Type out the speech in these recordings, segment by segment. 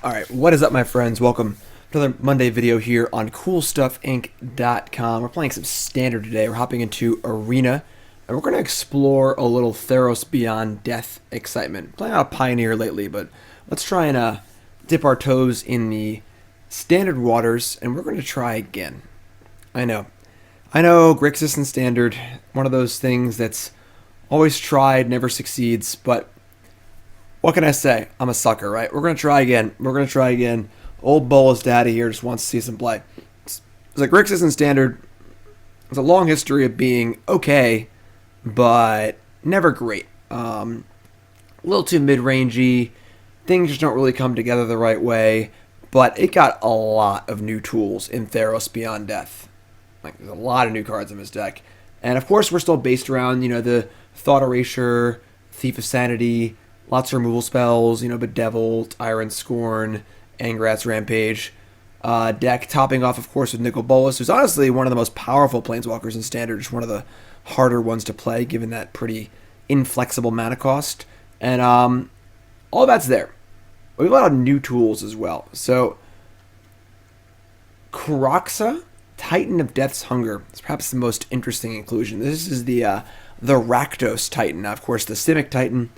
Alright, what is up my friends? Welcome to another Monday video here on CoolStuffInc.com. We're playing some Standard today. We're hopping into Arena, and we're going to explore a little Theros Beyond Death excitement. Playing out Pioneer lately, but let's try and dip our toes in the Standard waters, and we're going to try again. I know, Grixis and Standard, one of those things that's always tried, never succeeds, but what can I say? I'm a sucker, right? We're going to try again. Old Bolas daddy here just wants to see some play. It's like Grixis and Standard, it's a long history of being okay, but never great. A little too mid-rangey. Things just don't really come together the right way. But it got a lot of new tools in Theros Beyond Death. Like, there's a lot of new cards in this deck. And of course, we're still based around, the Thought Erasure, Thief of Sanity, lots of removal spells, Bedevil, Tyrant, Scorn, Angrath's Rampage. Deck topping off, of course, with Nicol Bolas, who's honestly one of the most powerful Planeswalkers in Standard, just one of the harder ones to play, given that pretty inflexible mana cost. And all that's there. We have a lot of new tools as well. So, Kroxa, Titan of Death's Hunger, is perhaps the most interesting inclusion. This is the Rakdos Titan. Now, of course, the Simic Titan,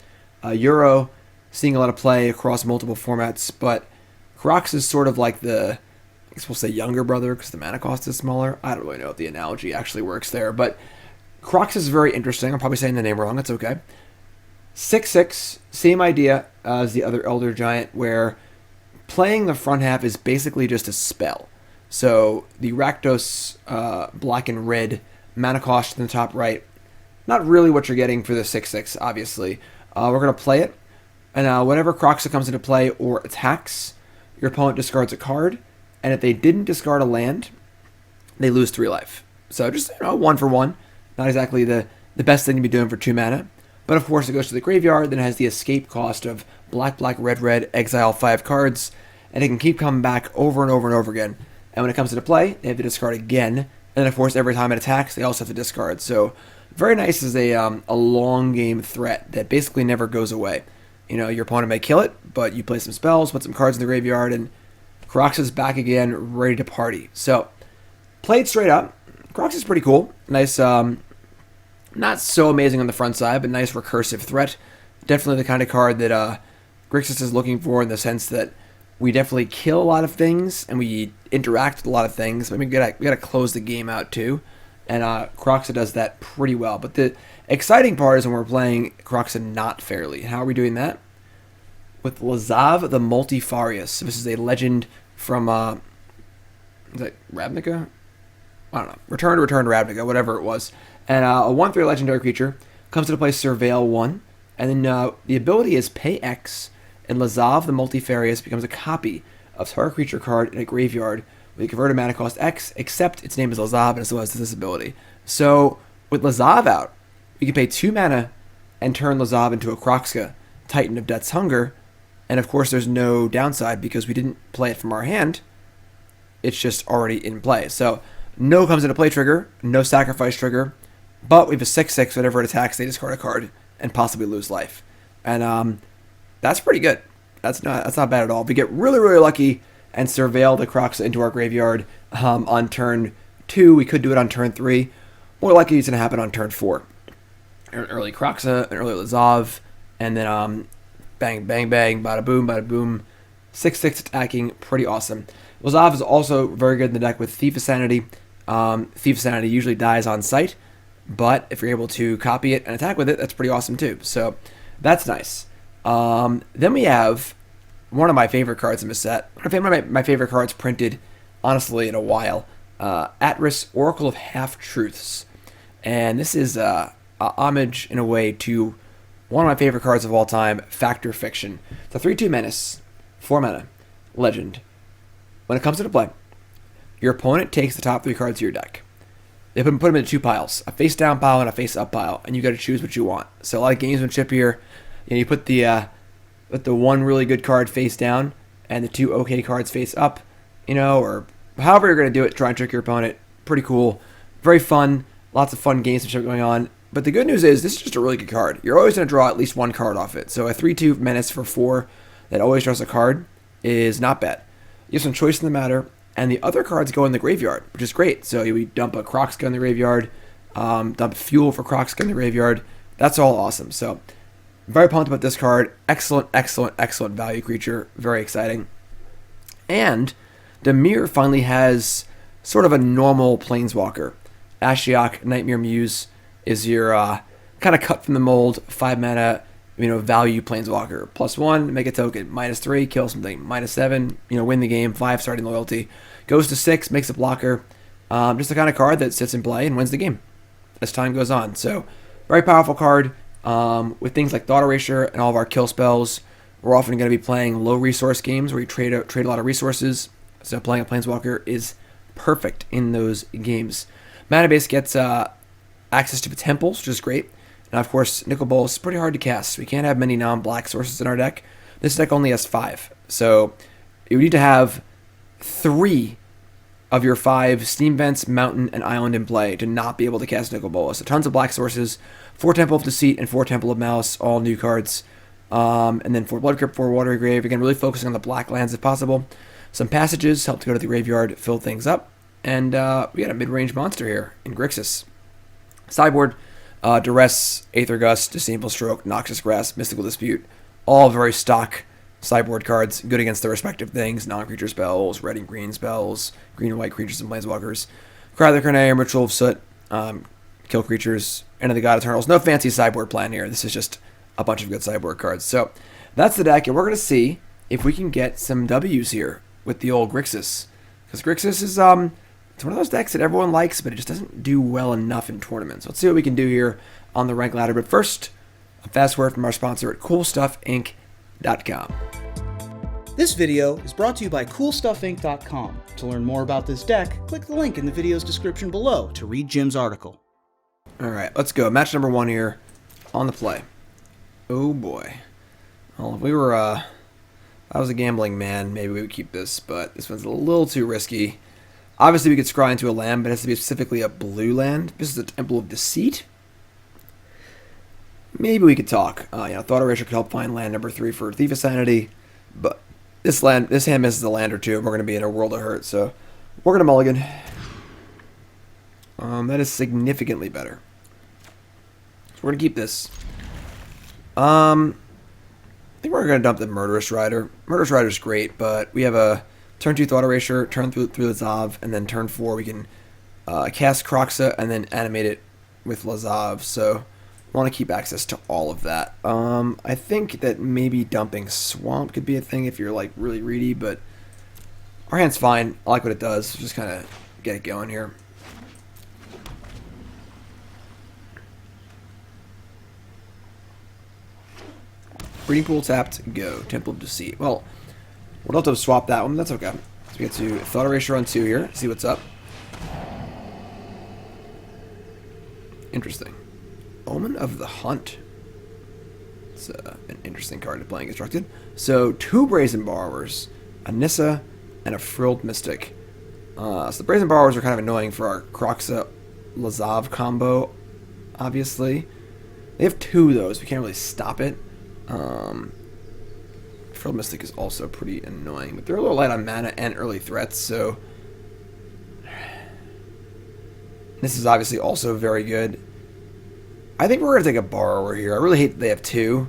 Euro, seeing a lot of play across multiple formats, but Kroxa is sort of like the, I guess we'll say younger brother because the mana cost is smaller. I don't really know if the analogy actually works there, but Kroxa is very interesting. I'm probably saying the name wrong. That's okay. 6/6, same idea as the other Elder Giant, where playing the front half is basically just a spell. So the Rakdos black and red mana cost in the top right, not really what you're getting for the 6/6, obviously. We're going to play it, and whenever Kroxa comes into play or attacks, your opponent discards a card, and if they didn't discard a land, they lose 3 life. So just, 1 for 1. Not exactly the best thing to be doing for 2 mana. But of course, it goes to the graveyard, then it has the escape cost of black, red, exile 5 cards, and it can keep coming back over and over and over again. And when it comes into play, they have to discard again, and then of course, every time it attacks, they also have to discard. So very nice as a long game threat that basically never goes away. Your opponent may kill it, but you play some spells, put some cards in the graveyard, and Kroxa's back again, ready to party. So, played straight up. Kroxa's pretty cool. Nice, not so amazing on the front side, but nice recursive threat. Definitely the kind of card that Grixis is looking for in the sense that we definitely kill a lot of things, and we interact with a lot of things. But we gotta close the game out too. And Kroxa does that pretty well. But the exciting part is when we're playing Kroxa not fairly. How are we doing that? With Lazav the Multifarious. So this is a legend from, is that Ravnica? I don't know. Return to Ravnica, whatever it was. And a 1/3 legendary creature comes into play Surveil 1. And then the ability is pay X, and Lazav the Multifarious becomes a copy of target creature card in a graveyard with a converted mana cost X, except its name is Lazav and so has this ability. So, with Lazav out, we can pay 2 mana and turn Lazav into a Kroxa, Titan of Death's Hunger, and of course there's no downside because we didn't play it from our hand, it's just already in play. So, no comes into play trigger, no sacrifice trigger, but we have a 6/6, whenever it attacks, they discard a card and possibly lose life. And that's pretty good. That's not bad at all. If we get really, really lucky and surveil the Kroxa into our graveyard on turn 2. We could do it on turn 3. More likely it's going to happen on turn 4. An early Kroxa, an early Lazav, and then bang, bang, bang, bada boom, 6/6 attacking, pretty awesome. Lazav is also very good in the deck with Thief of Sanity. Thief of Sanity usually dies on sight, but if you're able to copy it and attack with it, that's pretty awesome too. So that's nice. Then we have one of my favorite cards in this set. One of my favorite cards printed, honestly, in a while. Atris, Oracle of Half-Truths. And this is a homage, in a way, to one of my favorite cards of all time, Factor Fiction. It's a 3/2 menace, 4 mana, legend. When it comes into play, your opponent takes the top 3 cards of your deck. They put them into 2 piles, a face-down pile and a face-up pile, and you got to choose what you want. So a lot of gamesmanship here. You put the one really good card face down and the 2 okay cards face up, or however you're going to do it, try and trick your opponent. Pretty cool. Very fun. Lots of fun gamesmanship going on. But the good news is this is just a really good card. You're always going to draw at least 1 card off it. So a 3/2 menace for 4 that always draws a card. is not bad. You have some choice in the matter, and the other cards go in the graveyard, which is great. So we dump a Kroxa in the graveyard, dump fuel for Kroxa in the graveyard. That's all awesome. So very pumped about this card. Excellent, excellent, excellent value creature. Very exciting. And Dimir finally has sort of a normal planeswalker. Ashiok, Nightmare Muse is your kind of cut from the mold 5 mana, value planeswalker. +1, make a token. -3, kill something. -7, win the game. 5 starting loyalty. Goes to 6, makes a blocker. Just the kind of card that sits in play and wins the game as time goes on. So very powerful card. With things like Thought Erasure and all of our kill spells, we're often going to be playing low resource games where you trade a lot of resources. So playing a planeswalker is perfect in those games. Mana base gets access to temples, which is great. And of course, Nicol Bolas is pretty hard to cast. We can't have many non-black sources in our deck. This deck only has 5. So you need to have 3 of your 5 Steam Vents, Mountain, and Island in play to not be able to cast Nicol Bolas. So tons of black sources, 4 Temple of Deceit and 4 Temple of Malice, all new cards. And then 4 Blood Crypt, 4 Watery Grave. Again, really focusing on the black lands if possible. Some passages help to go to the graveyard, fill things up. And we got a mid-range monster here in Grixis. Sideboard, Duress, Aether Gust, Disdainful Stroke, Noxious Grasp, Mystical Dispute. All very stock sideboard cards, good against their respective things. Non-creature spells, red and green spells, green and white creatures and planeswalkers. Cry the Carnarium, Ritual of Soot, kill creatures, End of the God Eternals. No fancy sideboard plan here. This is just a bunch of good sideboard cards. So that's the deck, and we're going to see if we can get some W's here with the old Grixis. Because Grixis is it's one of those decks that everyone likes, but it just doesn't do well enough in tournaments. Let's see what we can do here on the rank ladder. But first, a fast word from our sponsor at CoolStuffInc.com. This video is brought to you by CoolStuffInc.com. To learn more about this deck, click the link in the video's description below to read Jim's article. All right, let's go. Match number 1 here on the play. Oh boy. Well, if we were, I was a gambling man, maybe we would keep this, but this one's a little too risky. Obviously, we could scry into a land, but it has to be specifically a blue land. This is a Temple of Deceit. Maybe we could talk. Thought Erasure could help find land number 3 for Thief of Sanity, but this hand misses a land or two, and we're going to be in a world of hurt, so we're going to mulligan. That is significantly better. So we're going to keep this. I think we're going to dump the Murderous Rider. Murderous Rider's great, but we have a turn 2 Thought Erasure, turn through Lazav, and then turn 4 we can cast Kroxa and then animate it with Lazav. So I want to keep access to all of that. I think that maybe dumping Swamp could be a thing if you're like really greedy, but our hand's fine. I like what it does. Just kind of get it going here. Breeding Pool tapped, go. Temple of Deceit. Well, we'll have to swap that one. That's okay. So we get to Thought Erasure on 2 here. See what's up. Interesting. Omen of the Hunt. It's an interesting card to play in Constructed. So 2 Brazen Borrowers, a Nissa, and a Frilled Mystic. So the Brazen Borrowers are kind of annoying for our Kroxa Lazav combo, obviously. They have 2 of those. We can't really stop it. Frilled Mystic is also pretty annoying, but they're a little light on mana and early threats, so this is obviously also very good. I think we're going to take a Borrower here. I really hate that they have 2,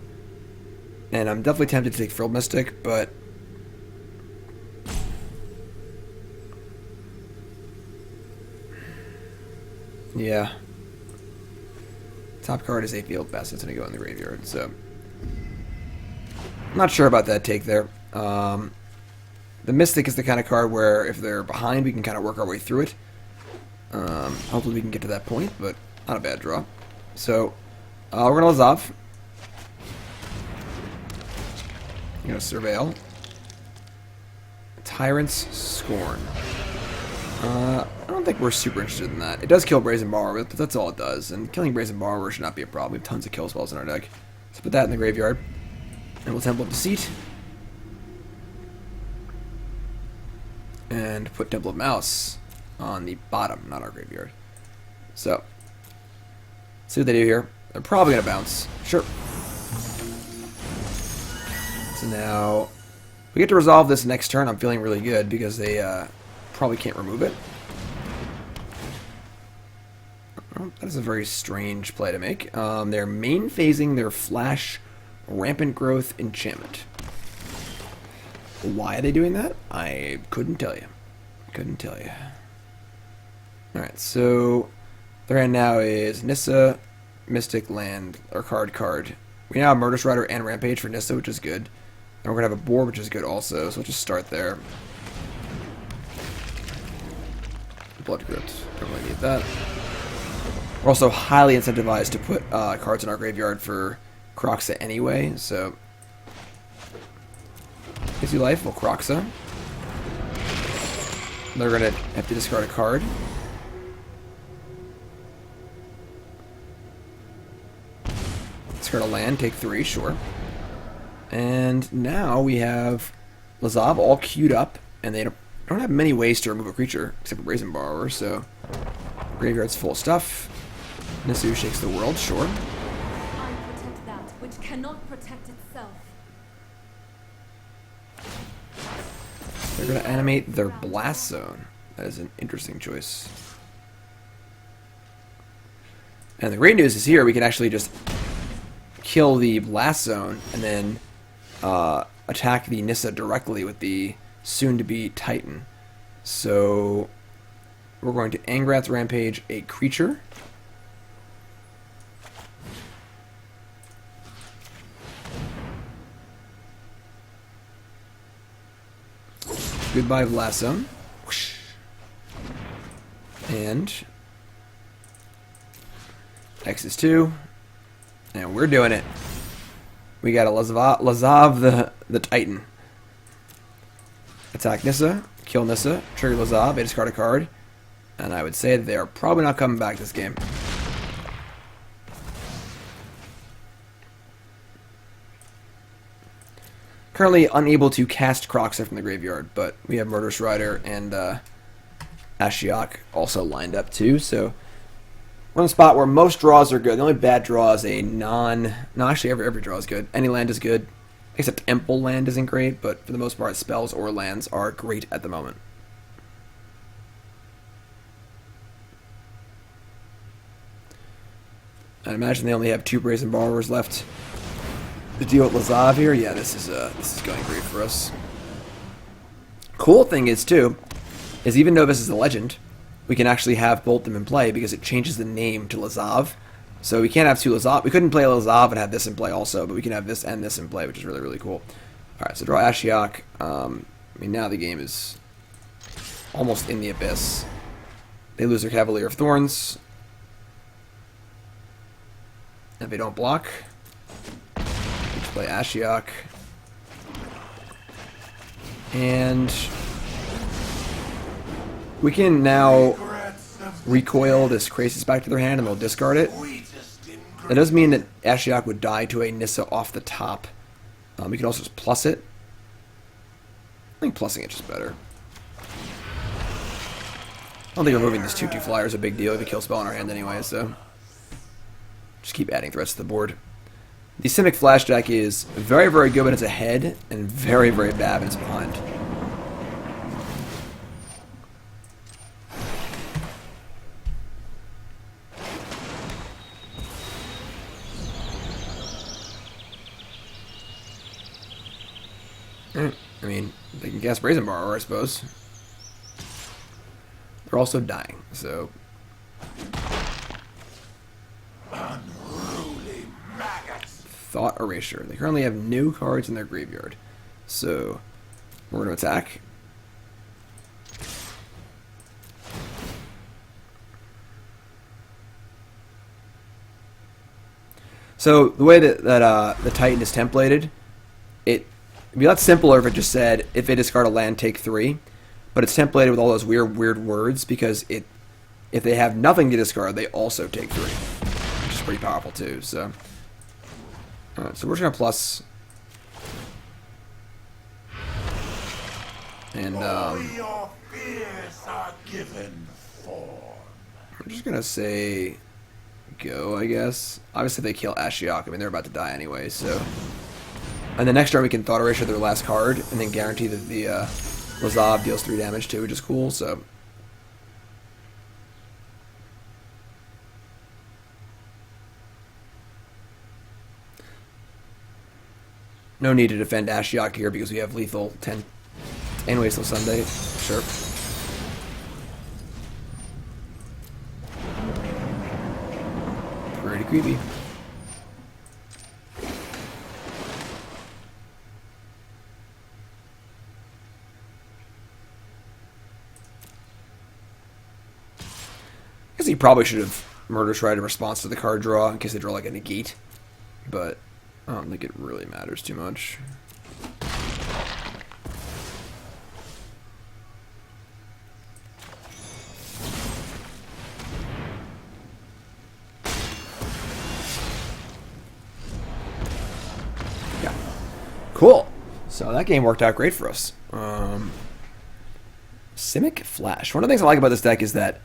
and I'm definitely tempted to take Frilled Mystic, but yeah. Top card is a Fabled Passage. It's going to go in the graveyard, so I'm not sure about that take there. The Mystic is the kind of card where if they're behind, we can kind of work our way through it. Hopefully we can get to that point, but not a bad draw. So, we're going to Lazav. We're going to Surveil. Tyrant's Scorn. I don't think we're super interested in that. It does kill Brazen Borrower, but that's all it does. And killing Brazen Borrower should not be a problem. We have tons of kill spells in our deck. So put that in the graveyard. And we'll Temple of Deceit. And put Temple of Malice on the bottom, not our graveyard. So, see what they do here. They're probably going to bounce. Sure. So now, we get to resolve this next turn, I'm feeling really good because they probably can't remove it. Oh, that is a very strange play to make. They're main phasing their Flash Rampant Growth enchantment. Why are they doing that? I couldn't tell you. Couldn't tell you. Alright, so their hand now is Nissa, Mystic, Land, or card. We now have Murderous Rider and Rampage for Nissa, which is good. And we're going to have a board, which is good also, so we'll just start there. Blood Crypt. Don't really need that. We're also highly incentivized to put cards in our graveyard for Kroxa anyway, so... Gives you life, well, Kroxa. They're going to have to discard a card. Discard a land, take 3, sure. And now we have Lazav all queued up, and they don't have many ways to remove a creature, except for Brazen Borrower, so... Graveyard's full of stuff. Nisu shakes the world, sure. I protect that which cannot protect itself. They're going to animate their Blast Zone. That is an interesting choice. And the great news is here we can actually just kill the Blast Zone and then attack the Nissa directly with the soon-to-be Titan. So we're going to Angrath Rampage a creature. Goodbye, Blast Zone. Whoosh. And X is 2. And we're doing it. We got a Lazav the Titan. Attack Nissa, kill Nissa, trigger Lazav, they discard a card. And I would say that they are probably not coming back this game. Currently unable to cast Kroxa from the graveyard, but we have Murderous Rider and Ashiok also lined up too, so we're in a spot where most draws are good. The only bad draw is a no, actually every draw is good. Any land is good, except Temple land isn't great, but for the most part spells or lands are great at the moment. I imagine they only have 2 Brazen Borrowers left to deal with Lazav here. Yeah, this is going great for us. Cool thing is too, is even though this is a legend, we can actually have both them in play because it changes the name to Lazav. So we can't have 2 Lazav. We couldn't play Lazav and have this in play also, but we can have this and this in play, which is really, really cool. Alright, so draw Ashiok. I mean, now the game is almost in the abyss. They lose their Cavalier of Thorns. If they don't block, we play Ashiok. And we can now recoil this Grixis back to their hand and they'll discard it. That does mean that Ashiok would die to a Nissa off the top. We can also just plus it. I think plussing it's just better. I don't think removing this 2/2 flyer is a big deal if we kill spell in our hand anyway, so just keep adding threats to the board. The Simic Flash deck is very, very good when it's ahead and very, very bad when it's behind. I mean, they can cast Brazen Borrower, I suppose. They're also dying, so... Unruly maggots. Thought Erasure. They currently have no cards in their graveyard. So, we're going to attack. So, the way that the Titan is templated, it'd be a lot simpler if it just said, if they discard a land, take 3. But it's templated with all those weird words because if they have nothing to discard, they also take 3. Which is pretty powerful too, so... Alright, so we're just going to plus... And, All your fears are given form. we're just going to say... Go, I guess. Obviously, if they kill Ashiok, I mean, they're about to die anyway, so... And the next turn we can Thought Erasure their last card, and then guarantee that the Lazav deals 3 damage too, which is cool, so... No need to defend Ashiok here because we have lethal 10 ways till Sunday. Sure. Pretty creepy. I guess he probably should have Murderous Rider in response to the card draw in case they draw like a negate, but I don't think it really matters too much. Yeah. Cool. So that game worked out great for us. Simic Flash. One of the things I like about this deck is that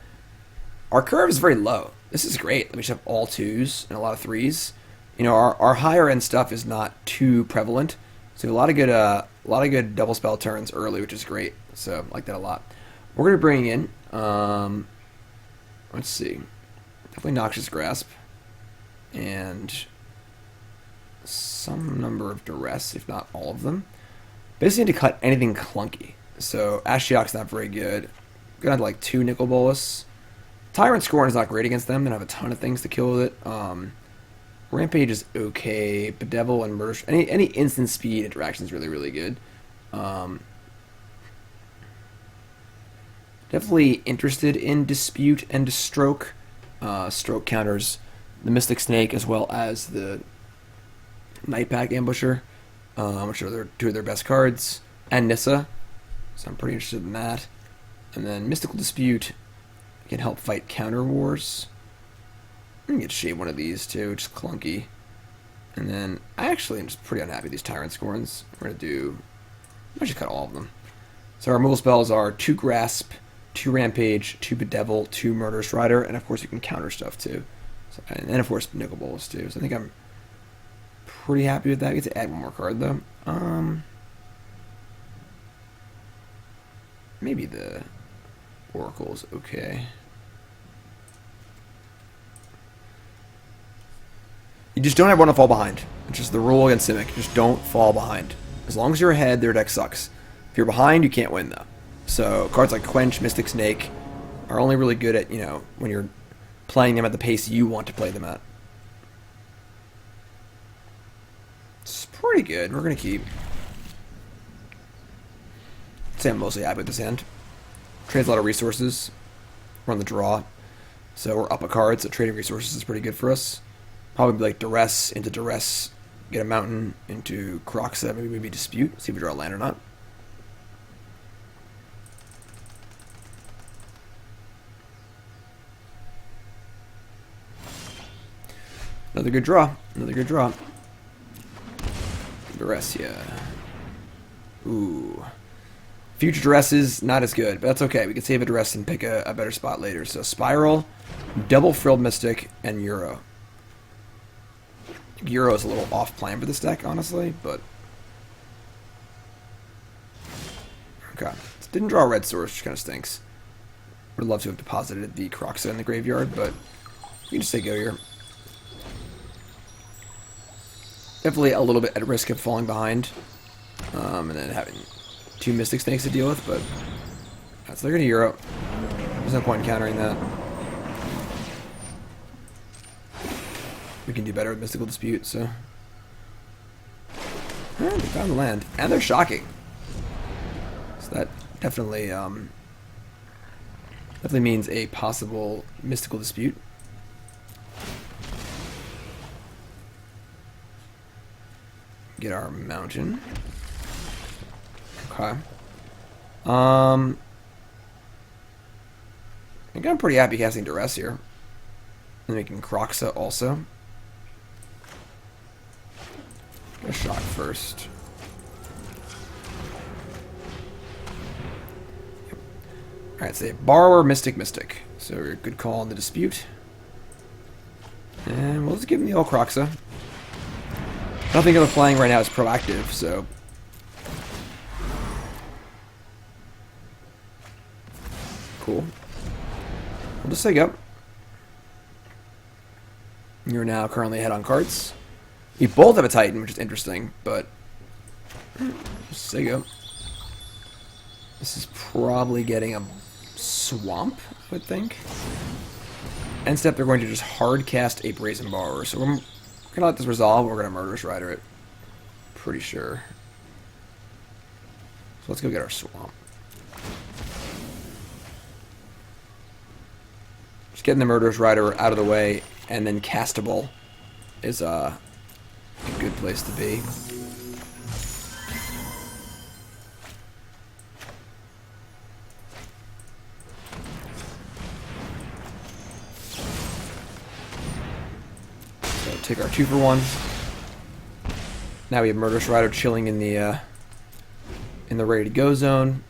our curve is very low. This is great. We just have all 2s and a lot of 3s. You know, our higher end stuff is not too prevalent, so a lot of good double spell turns early, which is great. So I like that a lot. We're gonna bring in, let's see, definitely Noxious Grasp, and some number of Duress, if not all of them. Basically, need to cut anything clunky. So Ashiok's not very good. Gonna have like 2 Nicol Bolas. Tyrant Scorn is not great against them. They don't have a ton of things to kill with it. Rampage is okay. Bedevil and Murderous... Any instant speed interaction is really, really good. Definitely interested in Dispute and Stroke. Stroke counters the Mystic Snake as well as the Nightpack Ambusher, which are 2 of their best cards. And Nissa. So I'm pretty interested in that. And then Mystical Dispute can help fight counter wars. I'm going to shade one of these too, just clunky. And then I actually am just pretty unhappy with these Tyrant Scorns. We're going to do... I should cut all of them. So our removal spells are 2 Grasp, 2 Rampage, 2 Bedevil, 2 Murderous Rider, and of course you can counter stuff too. So, and then of course Nicol Bolas too. So I think I'm pretty happy with that. I get to add one more card though. Maybe the Oracle's okay. You just don't ever want to fall behind. It's just the rule against Simic. Just don't fall behind. As long as you're ahead, their deck sucks. If you're behind, you can't win, though. So cards like Quench, Mystic Snake are only really good at, you know, when you're playing them at the pace you want to play them at. It's pretty good. We're going to keep. I'd say I'm mostly happy with this hand. Trades a lot of resources. We're on the draw. So we're up a card, so trading resources is pretty good for us. Probably like Duress into Duress, get a mountain into Kroxa, maybe Dispute, see if we draw a land or not. Another good draw. Another good draw. Duress, yeah. Ooh. Future Duress is not as good, but that's okay. We can save a Duress and pick a better spot later. So Spiral, Double Frilled Mystic, and Euro. Euro is a little off plan for this deck, honestly, but... Okay. Didn't draw a red source, which kind of stinks. Would love to have deposited the Kroxa in the graveyard, but we can just say go here. Definitely a little bit at risk of falling behind. And then having 2 Mystic Snakes to deal with, but... Right, so they're going to Euro. There's no point in countering that. We can do better with Mystical Dispute, so... They found the land. And they're shocking. So that definitely, definitely means a possible Mystical Dispute. Get our mountain. Okay. I think I'm pretty happy casting Duress here. And making Kroxa also. A shock first. Yep. Alright, so Borrower, Mystic. So a good call on the Dispute. And we'll just give him the old Kroxa. Nothing they're playing right now is proactive, so... Cool. We'll just say go. You're now currently ahead on cards. We both have a Titan, which is interesting, but... Just say go. This is probably getting a Swamp, I would think. End step, they're going to just hard cast a Brazen Borrower. So we're going to let this resolve, we're going to Murderous Rider it. Pretty sure. So let's go get our Swamp. Just getting the Murderous Rider out of the way, and then castable is a good place to be. Take our 2-for-1. Now we have Murderous Rider chilling in the ready to go zone.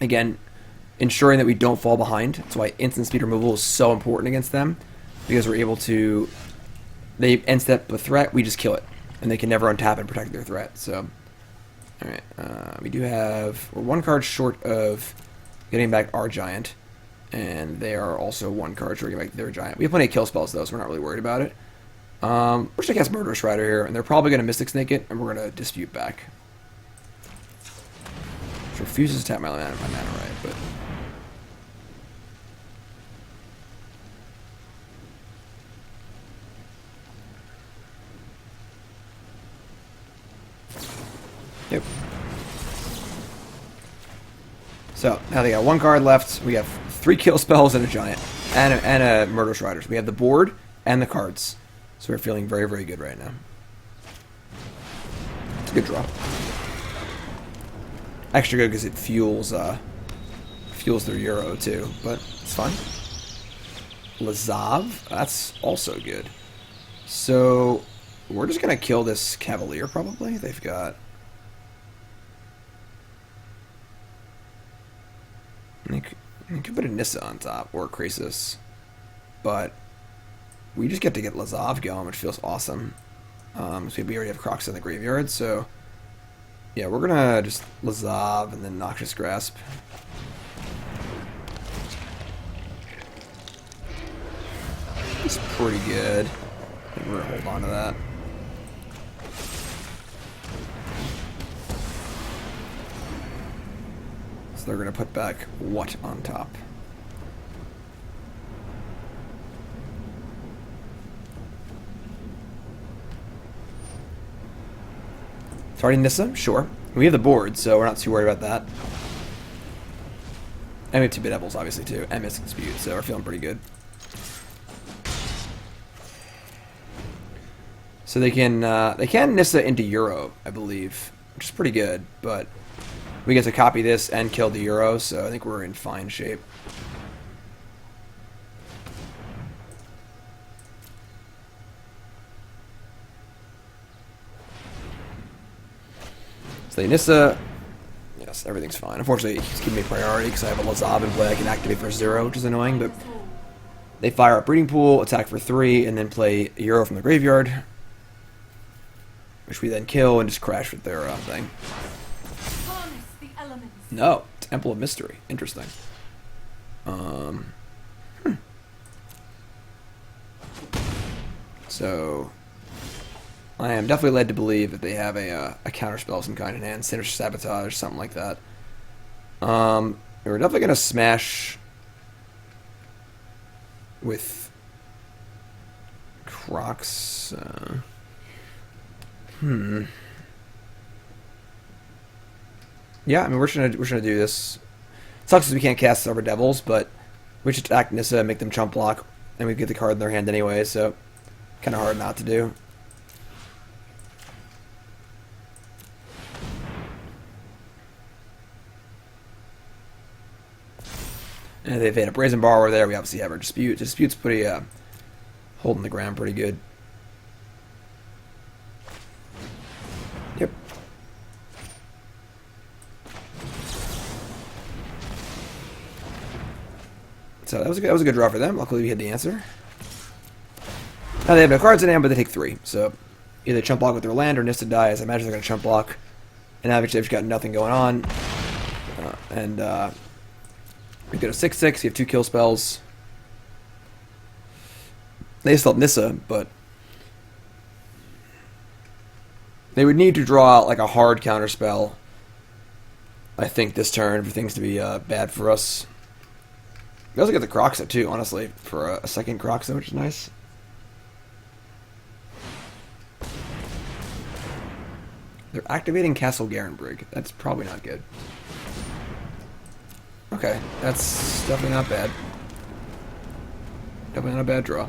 Again, ensuring that we don't fall behind. That's why instant speed removal is so important against them, because we're able to. They end step a threat, we just kill it, and they can never untap and protect their threat. So, all right, we do have. We're one card short of getting back our giant, and they are also one card short of getting back their giant. We have plenty of kill spells though, so we're not really worried about it. We're just going to cast Murderous Rider here, and they're probably going to Mystic Snake it, and we're going to Dispute back. Which refuses to tap my mana right, but... Yep. So, now they got one card left. We have 3 kill spells and a giant, and a Murderous Rider. So we have the board and the cards. So we're feeling very, very good right now. It's a good draw. Extra good because it fuels their Euro too, but it's fine. Lazav, that's also good. So we're just gonna kill this Cavalier probably. They've got. You could put a Nissa on top or a Grixis, but. We just get to get Lazav going, which feels awesome. So we already have Kroxa in the graveyard, so... Yeah, we're gonna just Lazav and then Noxious Grasp. It's pretty good. I think we're gonna hold on to that. So they're gonna put back what on top? Starting Nissa? Sure. We have the board, so we're not too worried about that. And we have 2 Bedevils, obviously, too. And Mystic Dispute, so we're feeling pretty good. So they can Nissa into Euro, I believe, which is pretty good, but we get to copy this and kill the Euro, so I think we're in fine shape. So they Nissa, yes, everything's fine. Unfortunately, he's giving me priority because I have a Lazav in play I can activate for 0, which is annoying, but they fire up Breeding Pool, attack for 3, and then play a Euro from the graveyard, which we then kill and just crash with their thing. No, Temple of Mystery. Interesting. So... I am definitely led to believe that they have a counterspell of some kind in hand, Sinister Sabotage, something like that. We're definitely going to smash with Kroxa. Yeah, I mean we're gonna do this. It sucks because we can't cast Silver Devils, but we should attack Nissa and make them chump block, and we get the card in their hand anyway, so kind of hard not to do. And they've had a Brazen Borrower there. We obviously have our Dispute. The Dispute's pretty, holding the ground pretty good. Yep. So that was a good draw for them. Luckily we had the answer. Now they have no cards in hand, but they take 3. So either chump block with their land or Nissa dies. I imagine they're going to chump block. And obviously they've got nothing going on. We go to 6/6. You have 2 kill spells. They still have Nissa, but they would need to draw out like a hard counter spell, I think, this turn for things to be bad for us. We also get the Kroxa too, honestly, for a second Kroxa, which is nice. They're activating Castle Garenbrig. That's probably not good. Okay, that's definitely not bad. Definitely not a bad draw.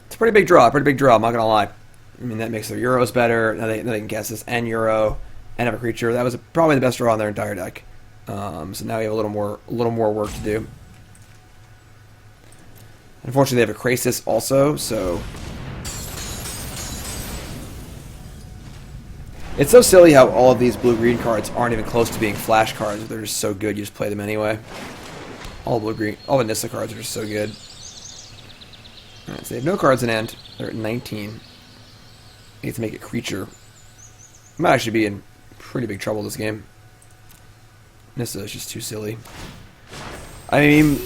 It's a pretty big draw, I'm not gonna lie. I mean, that makes their Euros better. Now they can cast this and Euro and have a creature. That was probably the best draw on their entire deck. So now we have a little more work to do. Unfortunately, they have a Grixis also, so it's so silly how all of these blue-green cards aren't even close to being flash cards. They're just so good, you just play them anyway. All the Nissa cards are just so good. Alright, so they have no cards in hand. They're at 19. They need to make a creature. Might actually be in pretty big trouble this game. Nissa is just too silly. I mean,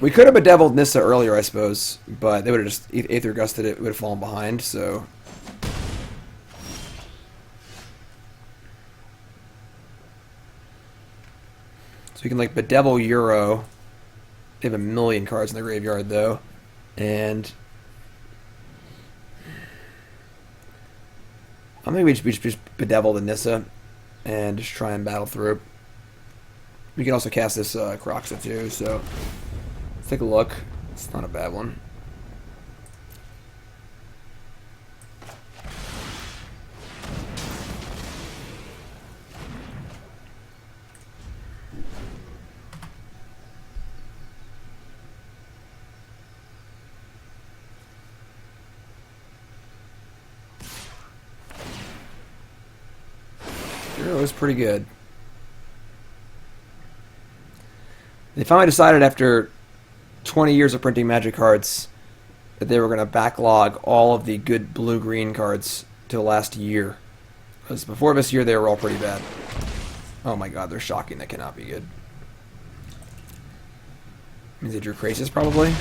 we could have bedeviled Nissa earlier, I suppose, but they would have just Aether Gusted it, would have fallen behind, so. So we can like bedevil Euro. They have a million cards in the graveyard though. And I think we just bedevil the Nissa and just try and battle through. We can also cast this Kroxa too, so let's take a look. It's not a bad one. It was pretty good. They finally decided after 20 years of printing Magic cards that they were going to backlog all of the good blue-green cards to the last year. Because before this year, they were all pretty bad. Oh my god, they're shocking. That cannot be good. Means they drew Grixis, probably.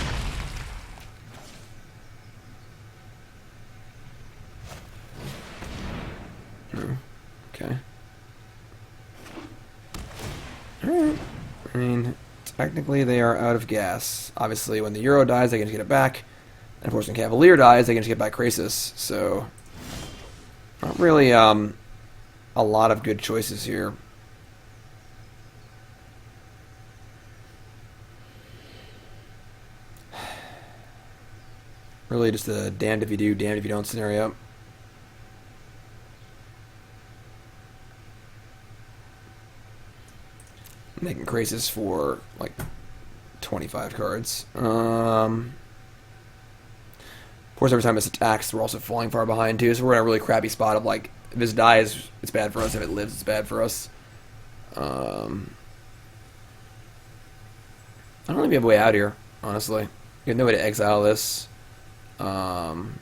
Okay. Alright. I mean, technically they are out of gas. Obviously, when the Euro dies, they can just get it back. And of course, when Cavalier dies, they can just get back Grixis. So, not really a lot of good choices here. Really just a damned if you do, damned if you don't scenario. Making Grixis for like 25 cards. Of course, every time this attacks, we're also falling far behind too. So we're in a really crappy spot of like, if this dies, it's bad for us. If it lives, it's bad for us. I don't think we have a way out here, honestly. We have no way to exile this. I'm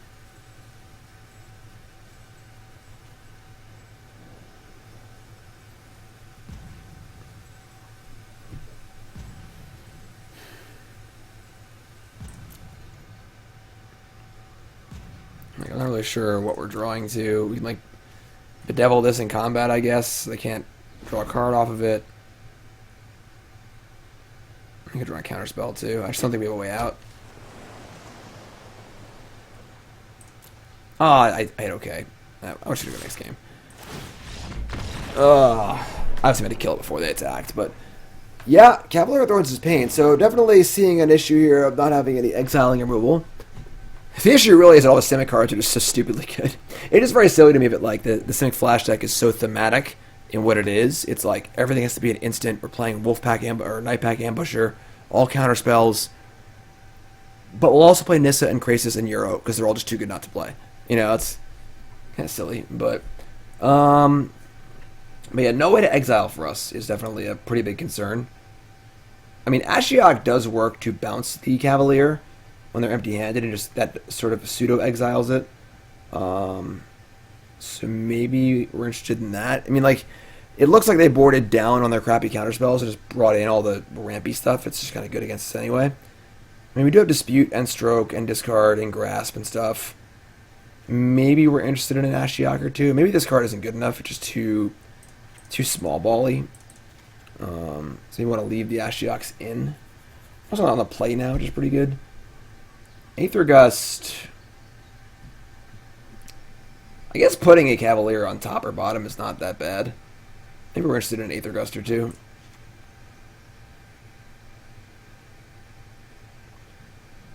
not really sure what we're drawing to. We can like bedevil this in combat, I guess. They can't draw a card off of it. I could draw a counter spell too. I just don't think we have a way out. I hit okay. I should go next game. I obviously had to kill it before they attacked, but yeah, Cavalier of Thorns is pain. So definitely seeing an issue here of not having any exiling removal. The issue really is that all the Simic cards are just so stupidly good. It is very silly to me that like the Simic Flash deck is so thematic in what it is. It's like everything has to be an instant. We're playing Wolfpack or Nightpack Ambusher, all counter spells. But we'll also play Nissa and Grixis and Euro because they're all just too good not to play. You know, it's kind of silly, but But yeah, no way to exile for us is definitely a pretty big concern. I mean, Ashiok does work to bounce the Cavalier when they're empty-handed, and just that sort of pseudo-exiles it. So maybe we're interested in that. I mean, like, it looks like they boarded down on their crappy counterspells and just brought in all the rampy stuff. It's just kind of good against us anyway. I mean, we do have Dispute and Stroke and Discard and Grasp and stuff. Maybe we're interested in an Ashiok or two. Maybe this card isn't good enough. It's just too small bally. So you want to leave the Ashioks in. Also on the play now, which is pretty good. Aether Gust. I guess putting a Cavalier on top or bottom is not that bad. Maybe we're interested in an Aether Gust or two.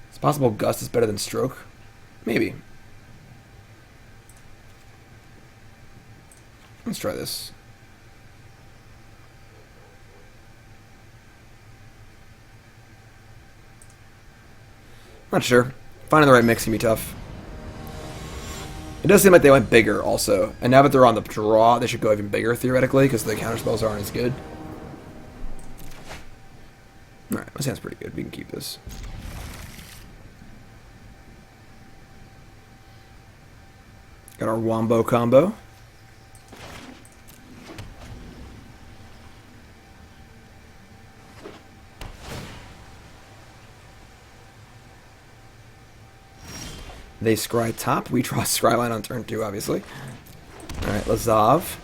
It's possible Gust is better than Stroke. Maybe. Let's try this. Not sure. Finding the right mix can be tough. It does seem like they went bigger also. And now that they're on the draw, they should go even bigger theoretically because the counterspells aren't as good. Alright, that sounds pretty good. We can keep this. Got our Wombo combo. They scry top. We draw scryline on turn 2, obviously. Alright, Lazav.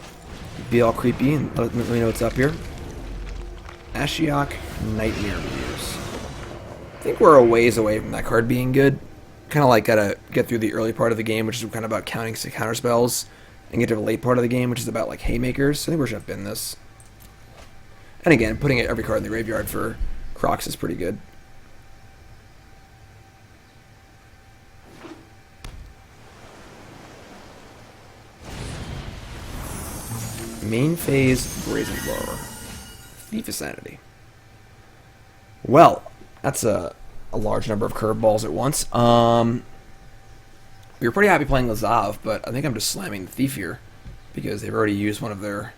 Be all creepy and let me know what's up here. Ashiok, Nightmare Muse. I think we're a ways away from that card being good. Kind of like gotta get through the early part of the game, which is kind of about counting counter spells, and get to the late part of the game, which is about like haymakers. I think we should have been this. And again, putting every card in the graveyard for Kroxa is pretty good. Main phase Brazen Blower. Thief of Sanity. Well, that's a large number of curveballs at once. We were pretty happy playing Lazav, but I think I'm just slamming the Thief here because they've already used one of their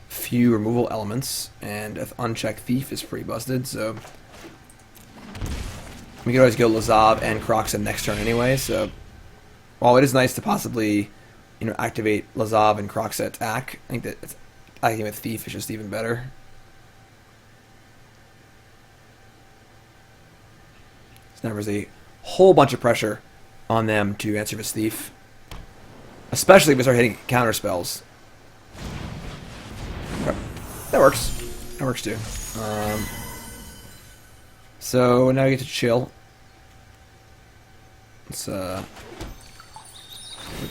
few removal elements, and an unchecked Thief is pretty busted, so we could always go Lazav and Kroxa next turn anyway, so while it is nice to possibly, you know, activate Lazav and Kroxa attack, I think that acting with Thief is just even better. So now there's a whole bunch of pressure on them to answer this Thief, especially if we start hitting counter spells. Okay. That works. That works too. So now we get to chill. Let's put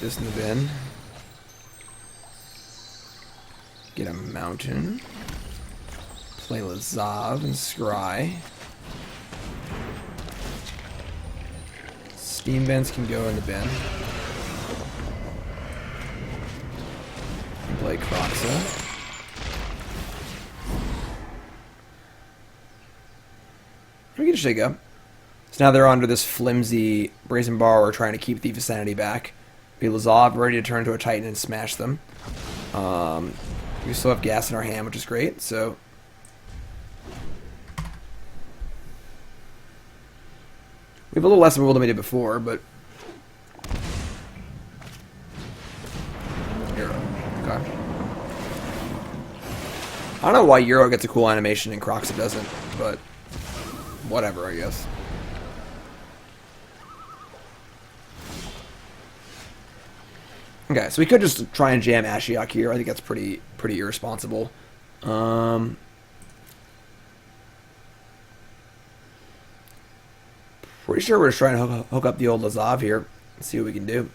this in the bin. Get a mountain. Play Lazav and scry. Steam vents can go in the bin. And play Kroxa. We can just shake up. So now they're under this flimsy Brazen Borrower trying to keep Thief of Sanity back. Be Lazav ready to turn to a Titan and smash them. We still have gas in our hand, which is great. So we have a little less removal than we did before, but Euro. Okay. I don't know why Euro gets a cool animation and Kroxa doesn't, but whatever, I guess. Okay, so we could just try and jam Ashiok here. I think that's pretty irresponsible. Pretty sure we're just trying to hook up the old Lazav here and see what we can do.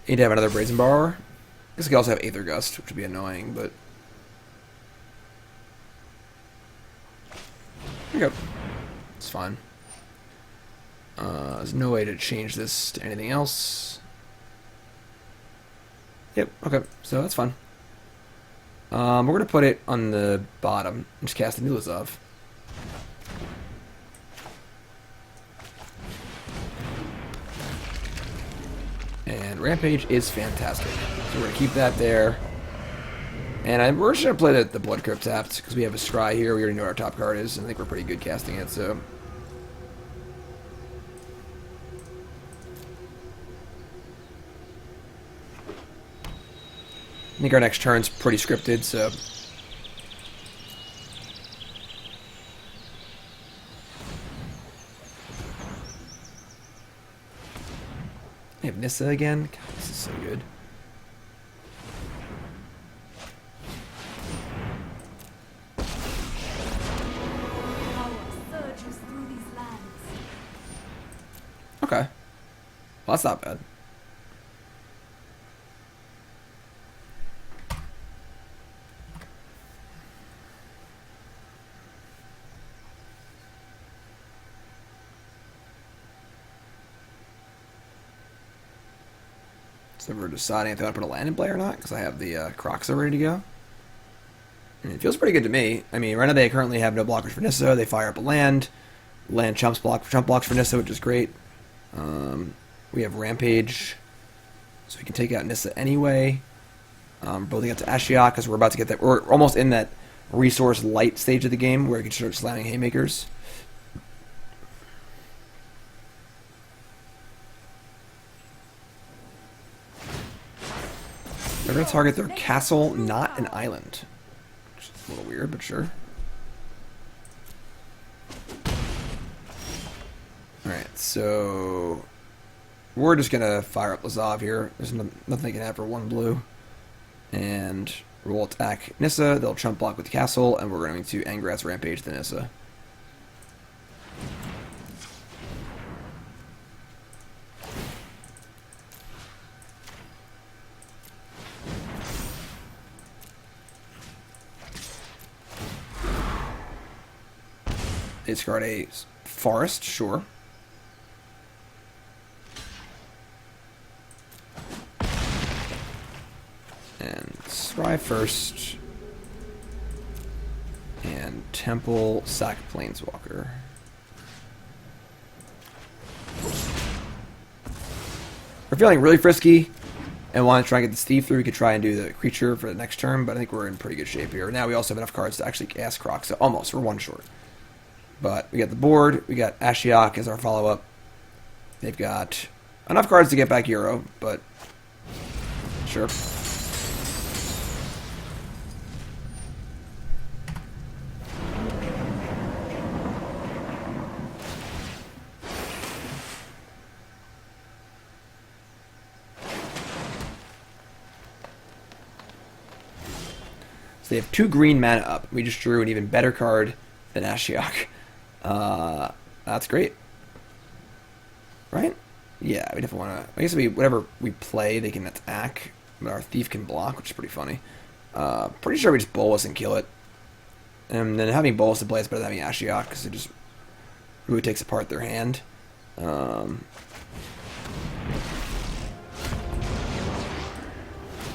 Need to have another Brazen Borrower. I guess we could also have Aether Gust, which would be annoying, but there you go. It's fine. There's no way to change this to anything else. Yep, okay, so that's fine. We're going to put it on the bottom. I'm just casting the Lazav. And Rampage is fantastic. So we're going to keep that there. And we're just going to play the Blood Crypt tapped because we have a Scry here. We already know what our top card is, and I think we're pretty good casting it, so... I think our next turn's pretty scripted, so... I have Nissa again. God, this is so good. Power surges through these lands. Okay. Well, that's not bad. So we're deciding if I want to put a land in play or not, because I have the Kroxa ready to go. And it feels pretty good to me. I mean, right now they currently have no blockers for Nissa. They fire up a land. Land chump blocks for Nissa, which is great. We have Rampage, so we can take out Nissa anyway. Building up to Ashiok, because we're about to get that. We're almost in that resource light stage of the game where we can start slamming haymakers. They're going to target their castle, not an island. Which is a little weird, but sure. Alright, so... we're just going to fire up Lazav here. There's nothing they can have for 1 blue. And we'll attack Nissa. They'll chump block with the castle, and we're going to Angrath's Rampage the Nissa. They discard a forest, sure. And Scry first. And Temple, sack Planeswalker. We're feeling really frisky and want to try and get this Thief through. We could try and do the creature for the next turn, but I think we're in pretty good shape here. Now we also have enough cards to actually cast Kroxa. Almost, we're 1 short. But we got the board, we got Ashiok as our follow-up. They've got enough cards to get back Euro, but sure. So they have 2 green mana up. We just drew an even better card than Ashiok. That's great. Right? Yeah, we definitely want to... I guess whatever we play, they can attack. But our Thief can block, which is pretty funny. Pretty sure we just Bolas and kill it. And then having Bolas to play is better than having Ashiok, because it just really takes apart their hand. The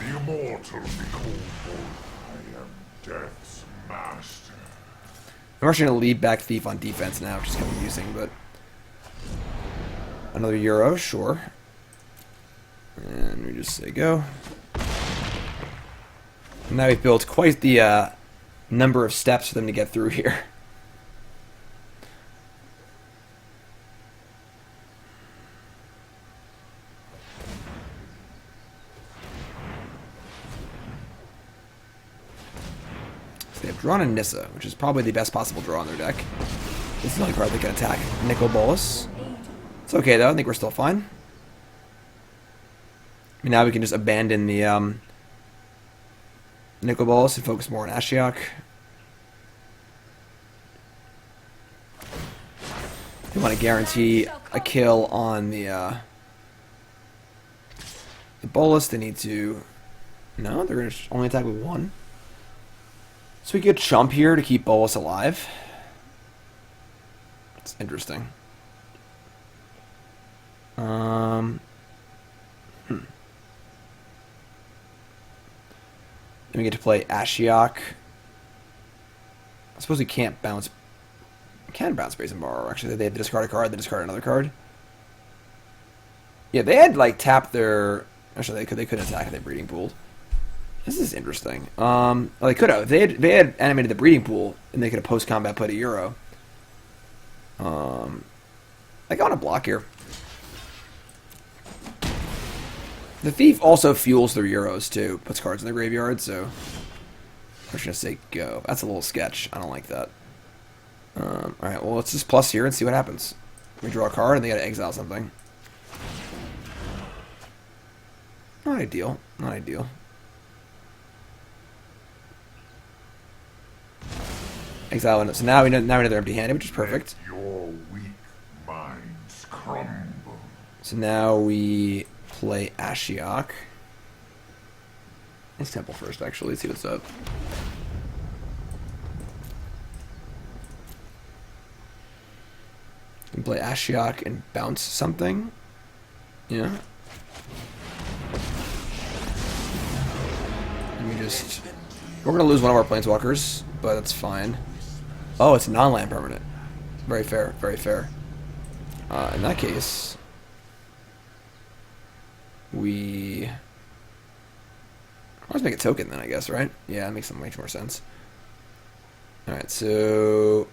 immortal Nicol. I am death's master. I'm actually going to lead back Thief on defense now, which is kind of amusing, but... another Euro, sure. And we just say go. And now we've built quite the number of steps for them to get through here. They have drawn a Nissa, which is probably the best possible draw on their deck. This is the only card that can attack Nicol Bolas. It's okay though, I think we're still fine. I mean, now we can just abandon the Nicol Bolas and focus more on Ashiok. They want to guarantee a kill on the Bolas. They need to... no, they're going to only attack with 1. So we could chump here to keep Bolas alive. It's interesting. And we get to play Ashiok. I suppose we can't bounce. We can bounce Base and Borrow. Actually, they had to discard a card, then discard another card. Yeah, they had like tapped their. Actually, they could attack if they breeding pooled. This is interesting. Well, they could have. They had animated the breeding pool, and they could have post combat put a Euro. I want to block here. The Thief also fuels their Euros too. Puts cards in the graveyard, so I'm just gonna say go. That's a little sketch. I don't like that. Alright, well let's just plus here and see what happens. We draw a card and they gotta exile something. Not ideal. Not ideal. Exile it. So now we know they're empty-handed, which is perfect. Your weak minds crumble. So now we play Ashiok. Let's Temple first, actually. Let's see what's up. We can play Ashiok and bounce something. Yeah. Let me just... We're going to lose one of our Planeswalkers, but that's fine. Oh, it's a non-land permanent. Very fair, very fair. In that case... We... Let's make a token then, I guess, right? Yeah, that makes more sense. Alright, so...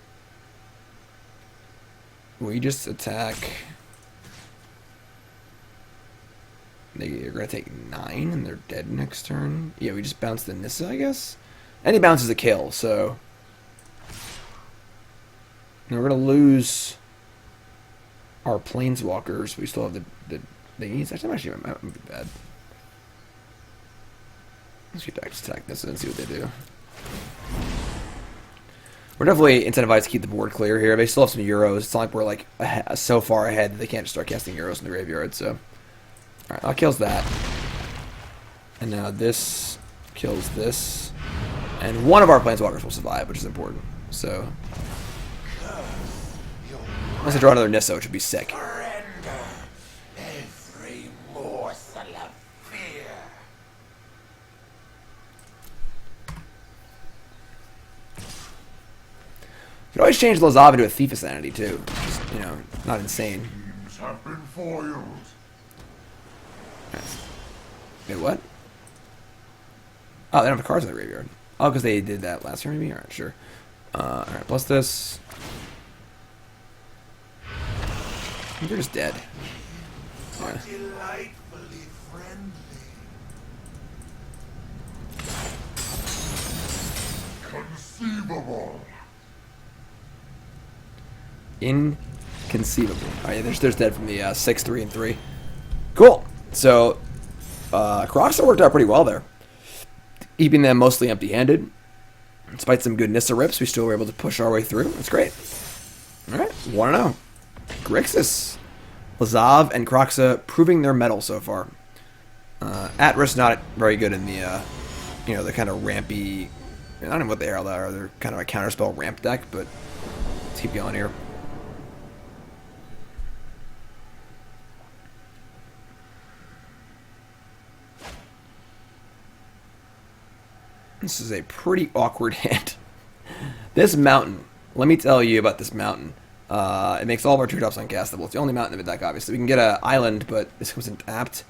We just attack... They're going to take 9 and they're dead next turn. Yeah, we just bounce the Nissa, I guess? Any bounce is a kill, so... Now we're going to lose our Planeswalkers. We still have the these. Actually, that might be bad. Let's get back to attack this and see what they do. We're definitely incentivized to keep the board clear here. They still have some Euros. It's not like we're like so far ahead that they can't just start casting Euros in the graveyard. So, alright, that kills that. And now this kills this. And one of our Planeswalkers will survive, which is important. So, unless I draw another Nissa, which would be sick. You can always change Lazav into a Thief of Sanity, too. Just, you know, not insane. Teams have been foiled. Nice. Wait, what? Oh, they don't have cards in the graveyard. Oh, because they did that last turn, maybe? Alright, sure. Alright, plus this. They're just dead. Yeah. Delightfully friendly. Conceivable. Inconceivable. Alright, there's dead from the 6, 3, and 3. Cool. So, Kroxa worked out pretty well there. Keeping them mostly empty-handed. Despite some good Nissa rips, we still were able to push our way through. That's great. Alright, 1-0. Grixis. Lazav and Kroxa proving their mettle so far. Atris not very good in the, you know, the kind of rampy... I don't know what they are. They're kind of a counterspell ramp deck, but let's keep going here. This is a pretty awkward hand. This mountain. Let me tell you about this mountain. It makes all of our 2-drops uncastable. It's the only mountain in the deck, obviously. We can get an island, but this comes in tapped.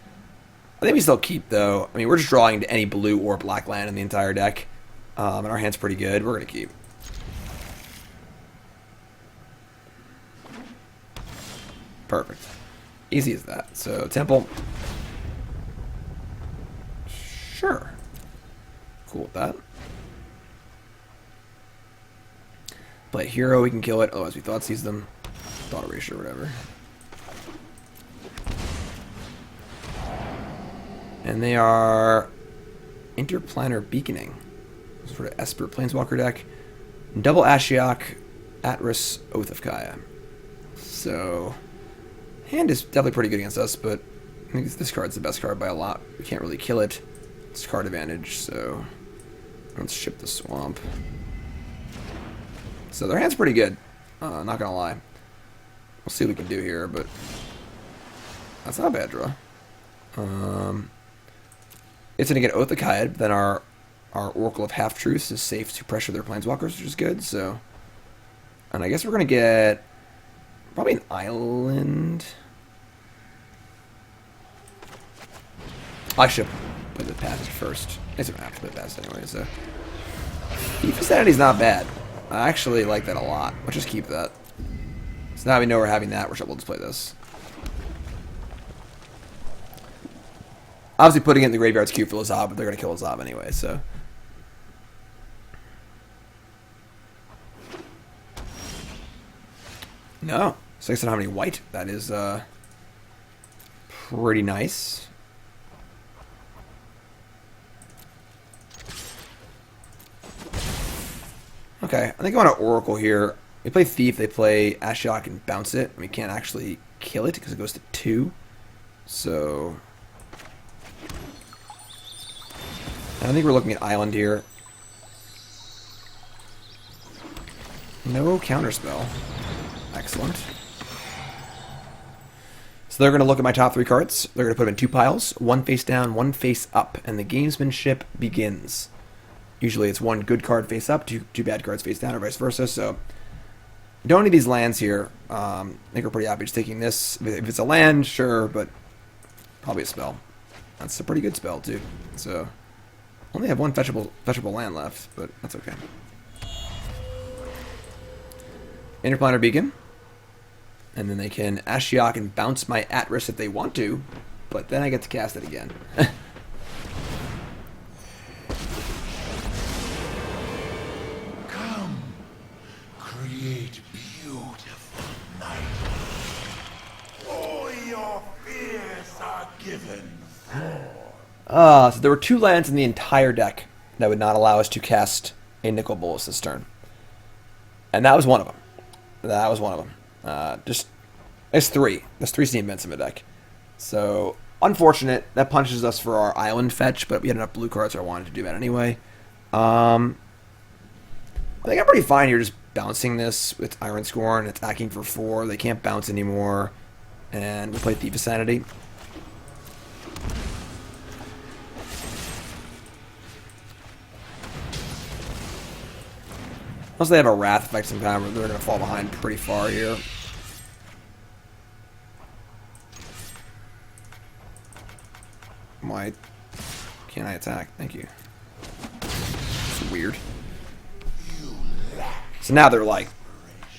I think we still keep, though. I mean, we're just drawing to any blue or black land in the entire deck. And our hand's pretty good. We're going to keep. Perfect. Easy as that. So, Temple. Sure. Cool with that. Play a hero, we can kill it. Otherwise, we Thought Seize them. Thought Erasure, whatever. And they are Interplanar Beaconing. Sort of Esper Planeswalker deck. Double Ashiok, Atris, Oath of Kaya. So, hand is definitely pretty good against us, but I think this card's the best card by a lot. We can't really kill it. It's card advantage, so let's ship the Swamp. So their hand's pretty good. Not gonna lie. We'll see what we can do here, but that's not a bad draw. It's gonna get Oath of Kaya, then our our Oracle of Half-Truths is safe to pressure their Planeswalkers, which is good, so... And I guess we're going to get probably an island. I should play the passage first. I don't have to play the passage anyway, so... Thief of Sanity's not bad. I actually like that a lot. Let's just keep that. So now we know we're having that. We'll just play this. Obviously putting it in the graveyard's cute for Lazav, but they're going to kill Lazav anyway, so... No. So I guess I don't have any white. That is pretty nice. Okay, I think I want to Oracle here. We play Thief, they play Ashiok and bounce it. We can't actually kill it because it goes to 2. So... I think we're looking at Island here. No counterspell. Excellent. So they're going to look at my top 3 cards. They're going to put them in 2 piles. 1 face down, 1 face up. And the gamesmanship begins. Usually it's 1 good card face up, 2 bad cards face down, or vice versa. So don't need these lands here. I think we're pretty happy just taking this. If it's a land, sure, but probably a spell. That's a pretty good spell, too. So only have 1 fetchable land left, but that's okay. Interplanar Beacon. And then they can Ashiok and bounce my Atris if they want to, but then I get to cast it again. Come, create beautiful night. All your fears are given. So there were 2 lands in the entire deck that would not allow us to cast a Nicol Bolas this turn. And that was one of them. It's 3. There's 3 steam events in the deck. So, unfortunate. That punches us for our island fetch, but we had enough blue cards, so I wanted to do that anyway. I think I'm pretty fine here just bouncing this with Iron Scorn, attacking for 4. They can't bounce anymore. And we play Thief of Sanity. Unless they have a Wrath effect sometime, they're going to fall behind pretty far here. Why can't I attack? Thank you. It's weird. So now they're like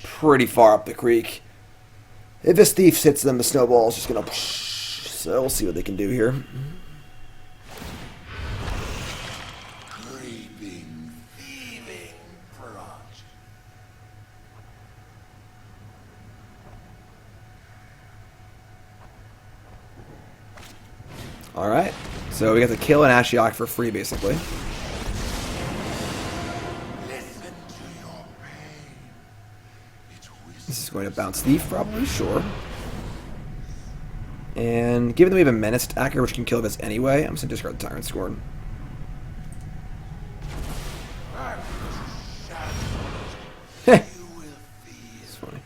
pretty far up the creek. If this thief hits them, the snowball is just going to... So we'll see what they can do here. Alright, so we got to kill an Ashiok for free, basically. This is going to bounce Thief, probably, sure. And given that we have a Menaced Acker, which can kill this anyway, I'm just going to discard the Tyrant Scorn. Heh. It's funny.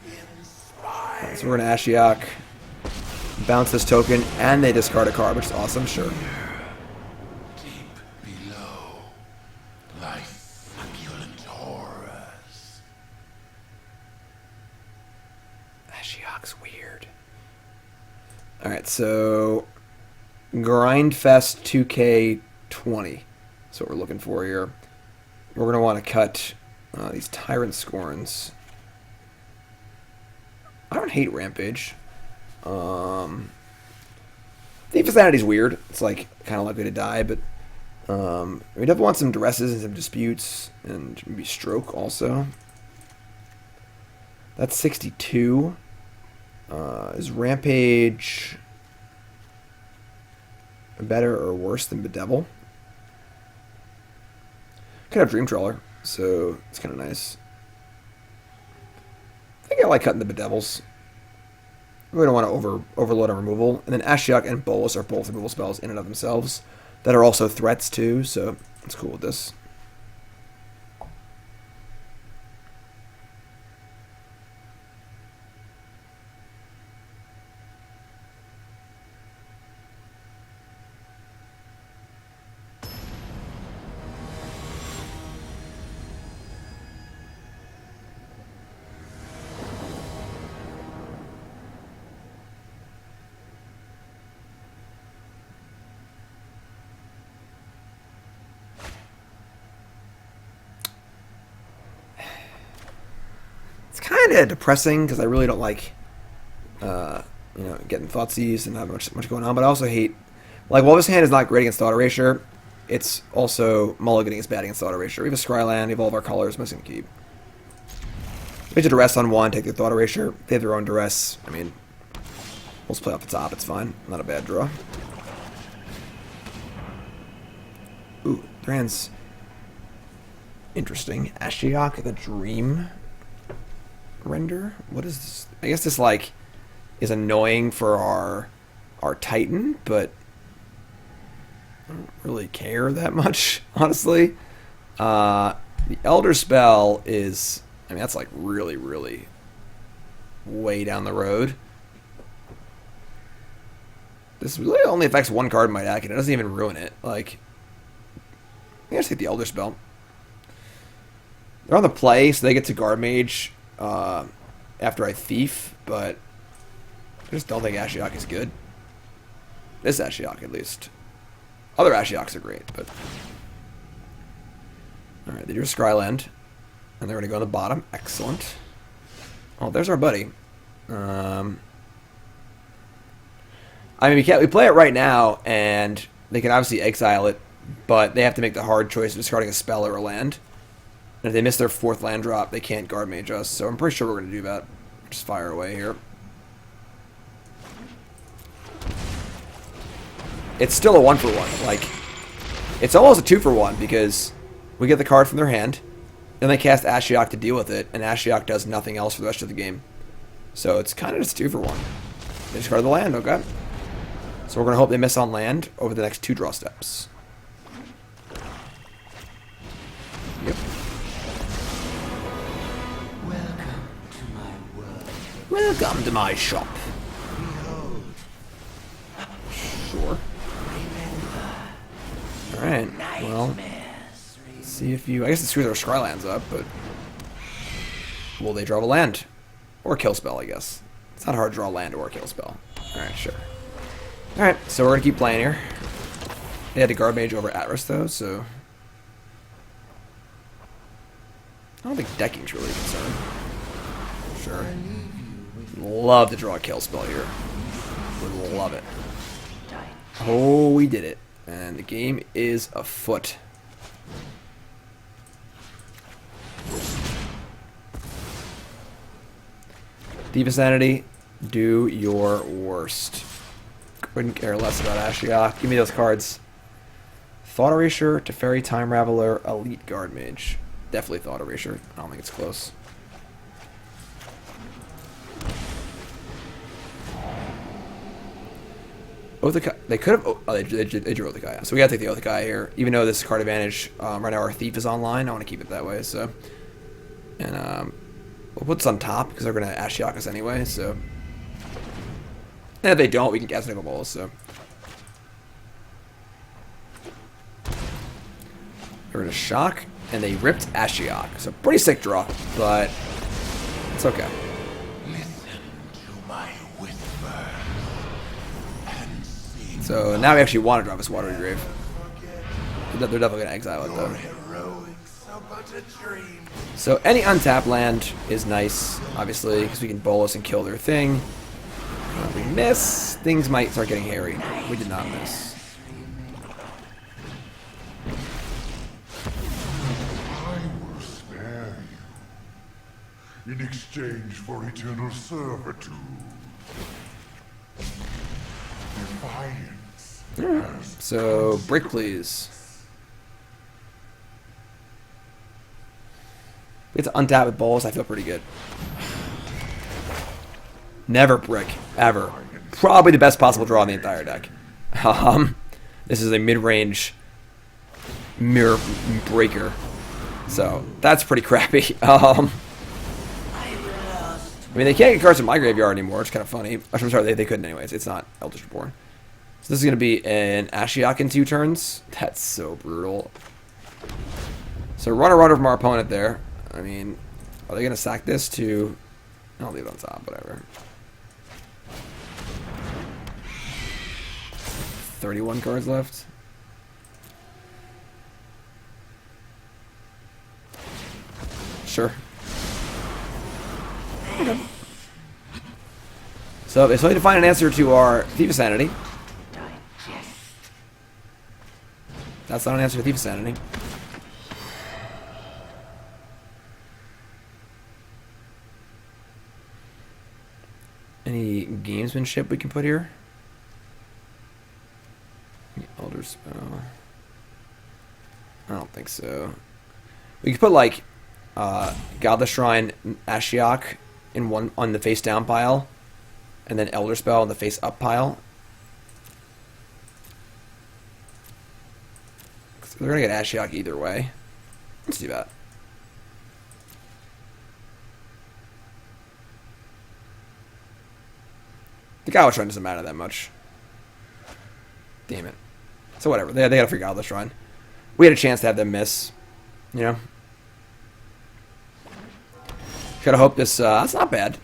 Right, so we're going to Ashiok. Bounce this token, and they discard a card, which is awesome, sure. Deep below, like succulent horrors. Ashiok's weird. Alright, so Grindfest 2K20. That's what we're looking for here. We're going to want to cut these Tyrant Scorns. I don't hate Rampage. Thief of Sanity's weird. It's like kind of likely to die, but we definitely want some Duresses and some Disputes, and maybe Stroke also. That's 62. Is Rampage better or worse than Bedevil? Could have Dream Trawler, so it's kind of nice. I think I like cutting the Bedevils. We don't want to overload our removal. And then Ashiok and Bolas are both removal spells in and of themselves that are also threats too, so it's cool with this. It's kind of depressing because I really don't like, getting Thoughtseize and not much going on. But I also hate, like, while this hand is not great against Thought Erasure, it's also mulliganing is bad against Thought Erasure. We have a Scryland, Evolve our colors, missing keep. We have to Duress on one, take the Thought Erasure. They have their own Duress. I mean, we'll just play off the top. It's fine. Not a bad draw. Ooh, their hand's interesting. Ashiok, the Dream Render. What is this? I guess this like is annoying for our Titan, but I don't really care that much, honestly. The Elder Spell is, I mean, that's like really, really way down the road. This really only affects one card in my deck, and it doesn't even ruin it. Like, I guess take the Elder Spell. They're on the play, so they get to Guard Mage after I Thief, but I just don't think Ashiok is good. This Ashiok, at least. Other Ashioks are great, but... Alright, they do a Scryland, and they're going to go on the bottom. Excellent. Oh, there's our buddy. I mean, we play it right now, and they can obviously exile it, but they have to make the hard choice of discarding a spell or a land. And if they miss their 4th land drop, they can't Guard Mage us, so I'm pretty sure we're going to do that. Just fire away here. It's still a 1-for-1. Like, it's almost a 2-for-1 because we get the card from their hand, then they cast Ashiok to deal with it, and Ashiok does nothing else for the rest of the game. So it's kind of just 2-for-1. They discard the land, okay? So we're going to hope they miss on land over the next 2 draw steps. Yep. Welcome to my world. Welcome to my shop. Behold, Sure. Alright, well, let's see if you... I guess it screws our Scrylands up, but... Will they draw a land? Or a kill spell, I guess. It's not hard to draw a land or a kill spell. Alright, sure. Alright, so we're going to keep playing here. They had to Guard Mage over Atris, though, so... I don't think decking's really a concern. Sure. Love to draw a kill spell here. Would love it. Oh, we did it. And the game is afoot. Thief of Sanity, do your worst. Couldn't care less about Ashiok. Give me those cards. Thought Erasure, Teferi Time Raveler, Elite Guard Mage. Definitely Thought Erasure. I don't think it's close. Othaka, they could have. Oh, they drew Othaka. So we gotta take the Othaka here, even though this card advantage. Right now our Thief is online. I want to keep it that way. So, and we'll put this on top because they're gonna Ashiok us anyway. So, and if they don't, we can cast Nicol Bolas. So, they're gonna shock, and they ripped Ashiok. So pretty sick draw, but it's okay. So now we actually want to drop this Watery Grave. They're definitely going to exile it, though. So any untapped land is nice, obviously, because we can Bolas and kill their thing. If we miss, things might start getting hairy. We did not miss. I will spare you in exchange for eternal servitude. Defiance. So, brick, please. We get to untap with Bolas. I feel pretty good. Never brick, ever. Probably the best possible draw in the entire deck. This is a mid-range mirror breaker, so that's pretty crappy. I mean, they can't get cards in my graveyard anymore. It's kind of funny. I'm sorry, they couldn't anyways. It's not Eldritch Reborn. So this is going to be an Ashiok in 2 turns. That's so brutal. So runner from our opponent there. I mean, are they going to sack this to... I'll leave it on top, whatever. 31 cards left. Sure. So they still need to find an answer to our Thief of Sanity. That's not an answer to Thief of Sanity. Any gamesmanship we can put here? Elder Spell. I don't think so. We could put like Godless Shrine, Ashiok in one on the face down pile, and then Elder Spell on the face up pile. They're gonna get Ashiok either way. Let's do that. The Godless Shrine doesn't matter that much. Damn it. So whatever. They got a free Godless Shrine. We had a chance to have them miss. You know? Gotta hope this... that's not bad.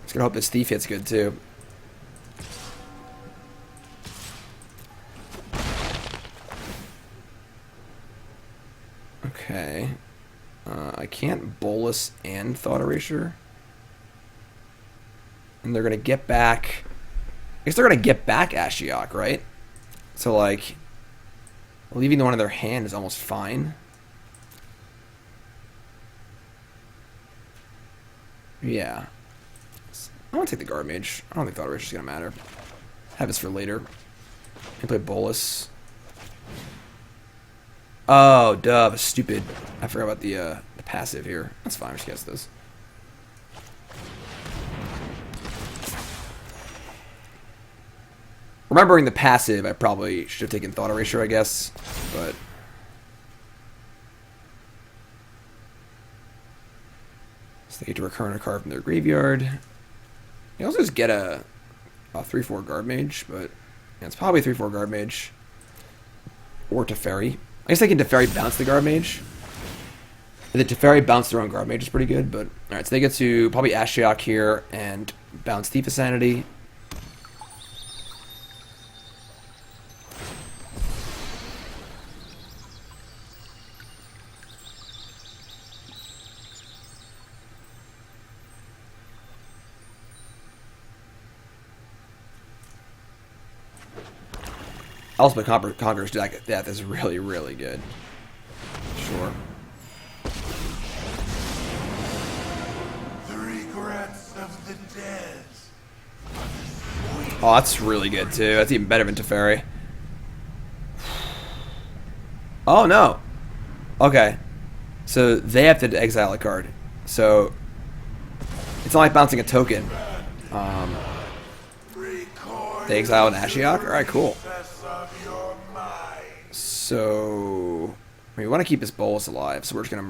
Just gonna hope this Thief hits good, too. Okay. I can't Bolas and Thought Erasure. And they're gonna get back... I guess they're gonna get back Ashiok, right? So, like... leaving the one in their hand is almost fine. Yeah. I want to take the Guard Mage. I don't think Thought Erasure is going to matter. Have this for later. Can play Bolas. Oh, duh. Stupid. I forgot about the passive here. That's fine. We just guess this. Remembering the passive, I probably should have taken Thought Erasure, I guess. But... so they get to recurrent a card from their graveyard. You also just get a 3/4 Guard Mage, but yeah, it's probably 3/4 Guard Mage. Or Teferi. I guess they can Teferi bounce the Guard Mage. The Teferi bounce their own Guard Mage is pretty good, but... alright, so they get to probably Ashiok here and bounce Thief of Sanity. Ultimate Conqueror's Death is really, really good. Sure. The regrets of the dead. Oh, that's really good, too. That's even better than Teferi. Oh, no. Okay. So, they have to exile a card. So, it's not like bouncing a token. They exile an Ashiok? Alright, cool. So, we want to keep this Bolas alive, so we're just going to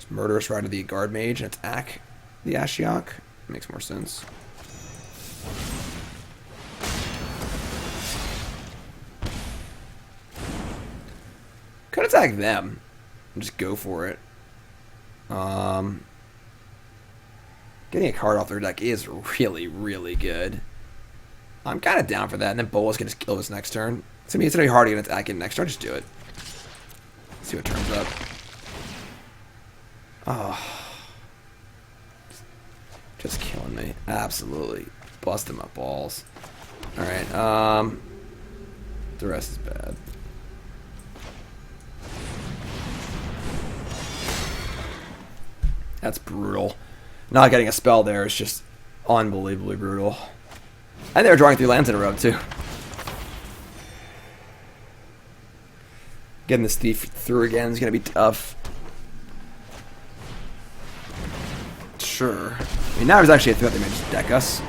Murderous Rider the Guard Mage and attack the Ashiok. Makes more sense. Could attack them and just go for it. Getting a card off their deck is really, really good. I'm kind of down for that, and then Bolas can just kill this next turn. It's going to be hard to get an attack in next turn. Just do it. See what turns up. Oh. Just killing me. Absolutely. Busting my balls. Alright, the rest is bad. That's brutal. Not getting a spell there is just unbelievably brutal. And they're drawing 3 lands in a row, too. Getting this Thief through again is going to be tough. Sure. I mean, now there's actually a threat they may just deck us.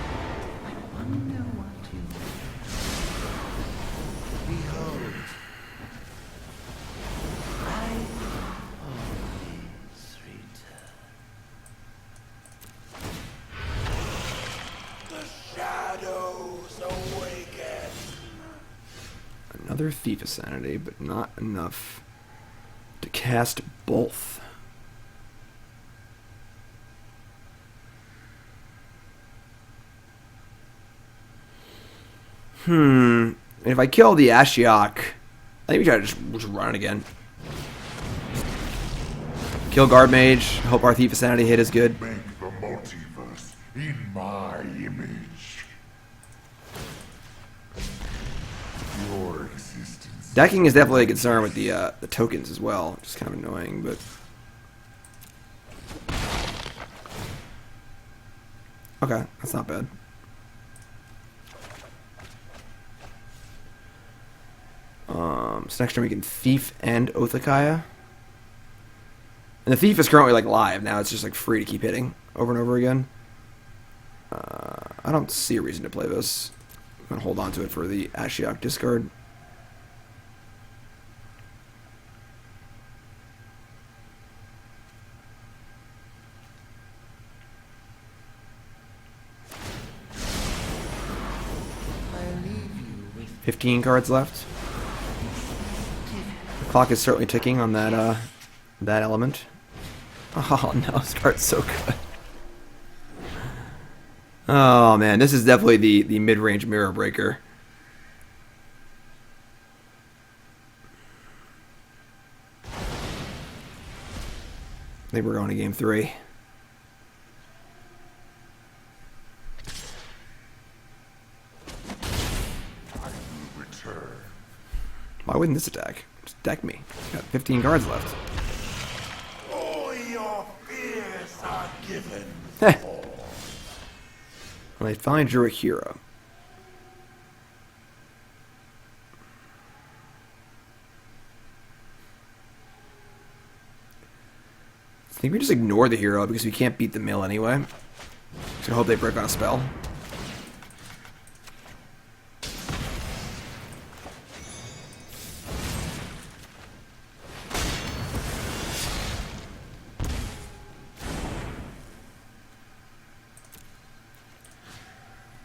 Another Thief of Sanity, but not enough to cast both. If I kill the Ashiok, I think we try to just run it again. Kill Guard Mage. Hope our Thief of Sanity hit is good. Make the multiverse in my image. Your existence. Decking is definitely a concern with the tokens as well. Just kind of annoying, but... Okay, that's not bad. So next turn we can Thief and Oathakaya. And the Thief is currently like live. Now it's just like free to keep hitting over and over again. I don't see a reason to play this. I'm going to hold on to it for the Ashiok discard. I leave you with 15 cards left. The clock is certainly ticking on that that element. Oh no, this card's so good. Oh man, this is definitely the mid-range mirror breaker. I think we're going to game 3. I will return. Why wouldn't this attack? Just deck me. It's got 15 cards left. All your fears are given. Heh. Well, I finally drew a hero. I think we just ignore the hero because we can't beat the mill anyway. Just gonna hope they break on a spell.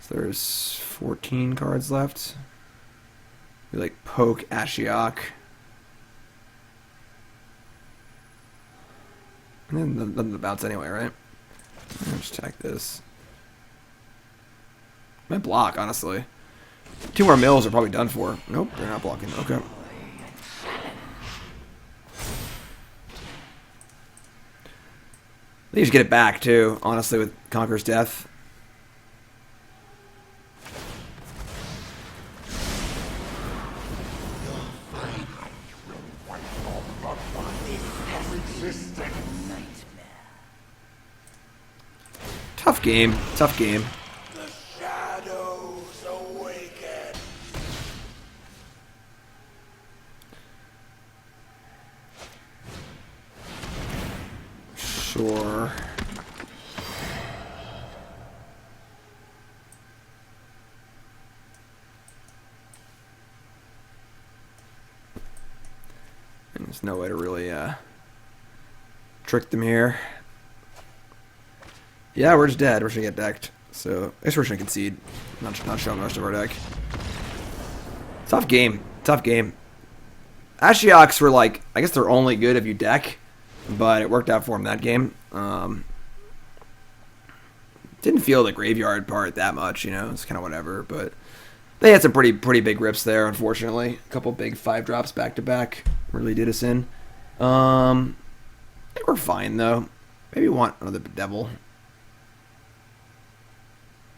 So there's 14 cards left. We like poke Ashiok. And then nothing to bounce anyway, right? I'll just attack this. Might block, honestly. 2 more mills are probably done for. Nope, they're not blocking. Okay. They just get it back, too, honestly, with Conqueror's Death. Tough game. Tough game. The shadows awaken. Sure. And there's no way to really trick them here. Yeah, we're just dead. We're just gonna get decked. So I guess we're just gonna concede. Not showing the rest of our deck. Tough game. Tough game. Ashioks were like, I guess they're only good if you deck, but it worked out for him that game. Didn't feel the graveyard part that much, you know. It's kind of whatever, but they had some pretty big rips there. Unfortunately, a couple big 5-drops back to back really did us in. I think we're fine though. Maybe we want another Bedevil.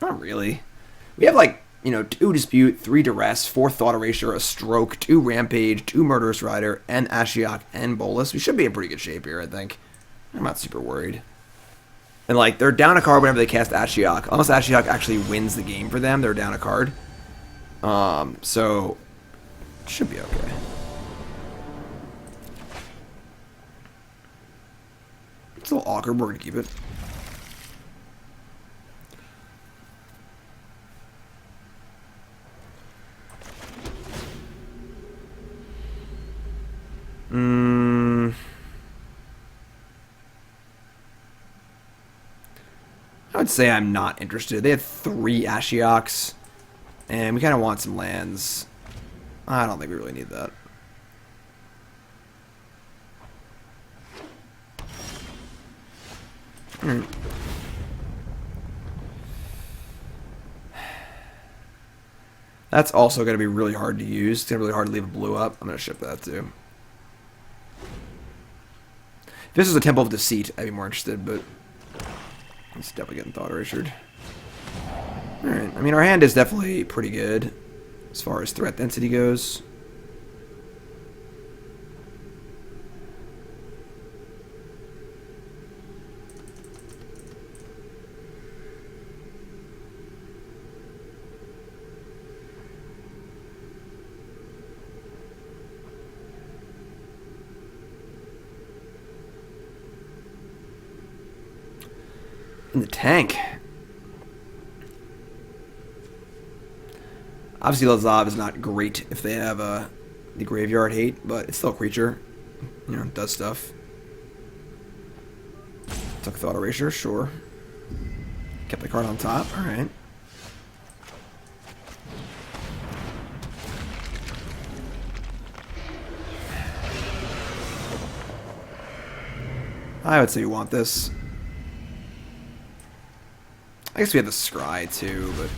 Not really. We have like, you know, 2 Dispute, 3 Duress, 4 Thought Erasure, a Stroke, 2 Rampage, 2 Murderous Rider, and Ashiok and Bolas. We should be in pretty good shape here, I think. I'm not super worried. And like, they're down a card whenever they cast Ashiok. Unless Ashiok actually wins the game for them, they're down a card. So, should be okay. It's a little awkward, we're going to keep it. I would say I'm not interested. They have 3 Ashioks, and we kind of want some lands. I don't think we really need that. That's also going to be really hard to use. It's going to be really hard to leave a blue up. I'm going to ship that too. If this was a Temple of Deceit, I'd be more interested, but it's definitely getting Thought Erasure. Alright, I mean, our hand is definitely pretty good as far as threat density goes. In the tank. Obviously, Lazav is not great if they have the graveyard hate, but it's still a creature. You know, it does stuff. Took Thought Erasure, sure. Kept the card on top, alright. I would say you want this. I guess we have the Scry too, but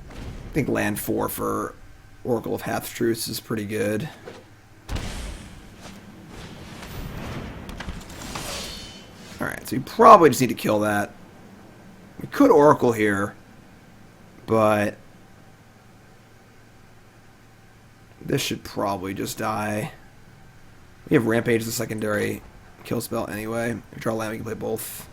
I think land 4 for Oracle of Half-Truths is pretty good. Alright, so you probably just need to kill that. We could Oracle here, but this should probably just die. We have Rampage as a secondary kill spell anyway. If we draw land, we can play both.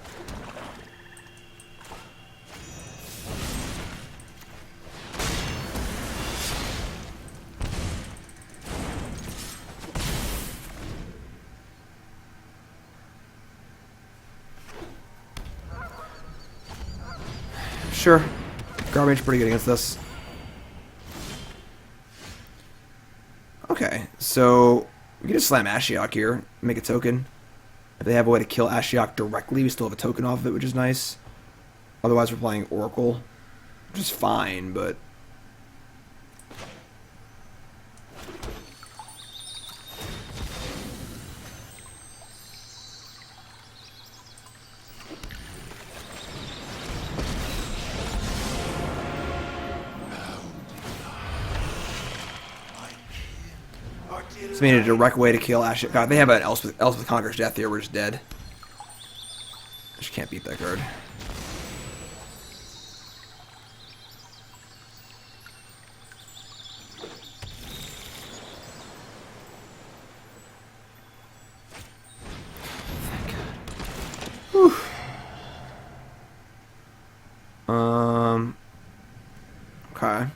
Sure. Garbage pretty good against us. Okay, so we can just slam Ashiok here, make a token. If they have a way to kill Ashiok directly, we still have a token off of it, which is nice. Otherwise, we're playing Oracle, which is fine, but... So we need a direct way to kill Ashiok. God, they have an Elspeth Conquers Death here. We're just dead. Just can't beat that card. Whew. Okay.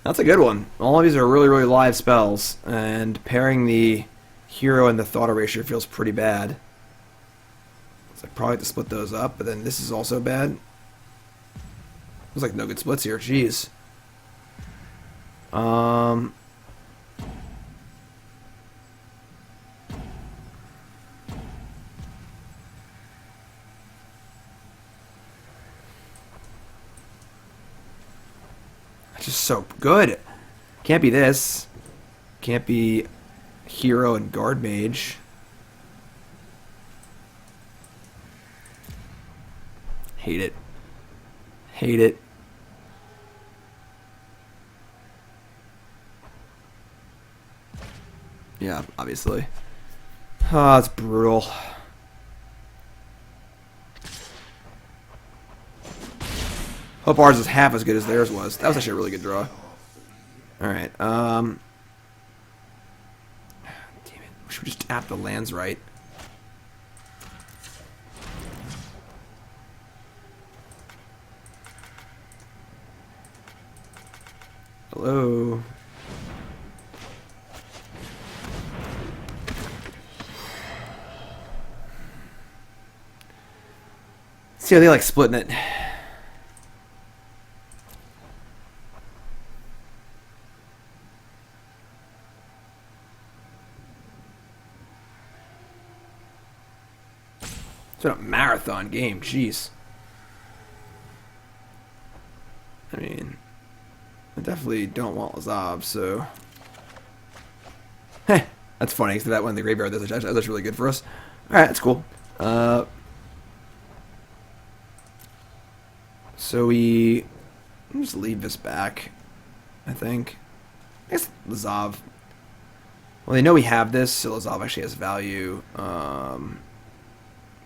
That's a good one. All of these are really, really live spells, and pairing the hero and the Thought Erasure feels pretty bad. So I probably have to split those up, but then this is also bad. There's like no good splits here. Jeez. Just so good. Can't be this. Can't be hero and guard mage. Hate it. Hate it. Yeah, obviously. Ah, it's brutal. Hope ours is half as good as theirs was. That was actually a really good draw. Alright, damn it. Wish we just tap the lands right. Hello. See how they like splitting it. It's been a marathon game, jeez. I mean, I definitely don't want Lazav, so... Heh, that's funny, because that one in the graveyard, that's really good for us. Alright, that's cool. So we... just leave this back, I think. I guess Lazav... Well, they know we have this, so Lazav actually has value. If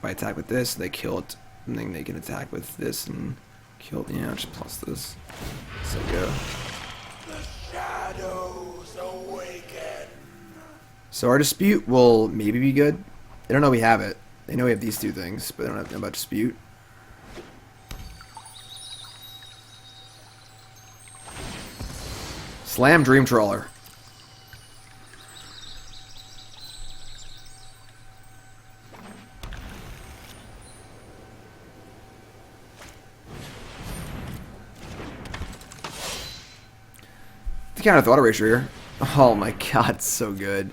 I attack with this, they kill it, and then they can attack with this and kill it. Yeah, just plus this. So go. The shadows awaken. So our dispute will maybe be good. They don't know we have it. They know we have these two things, but they don't know about dispute. Slam Dream Trawler. The counter Thought Erasure here. Oh my god, so good.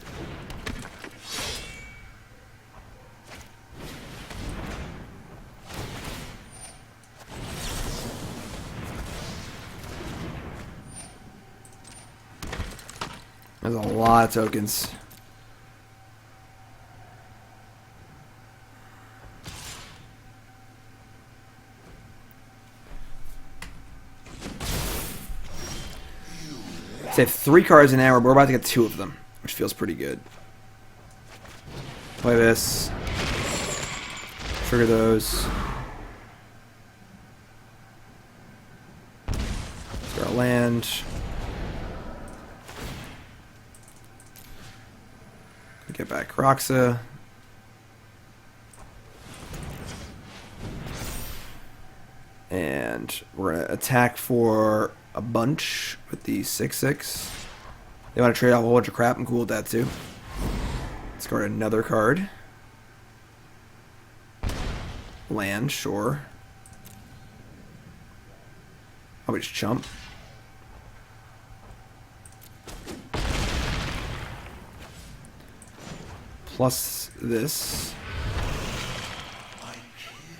There's a lot of tokens. So I have 3 cards in now. We're about to get 2 of them, which feels pretty good. Play this. Trigger those. Start a land. Get back Kroxa. And we're going to attack for a bunch with the 6/6. They want to trade off a whole bunch of crap. I'm cool with that too. Discard another card. Land, sure. I'll just chump. Plus this.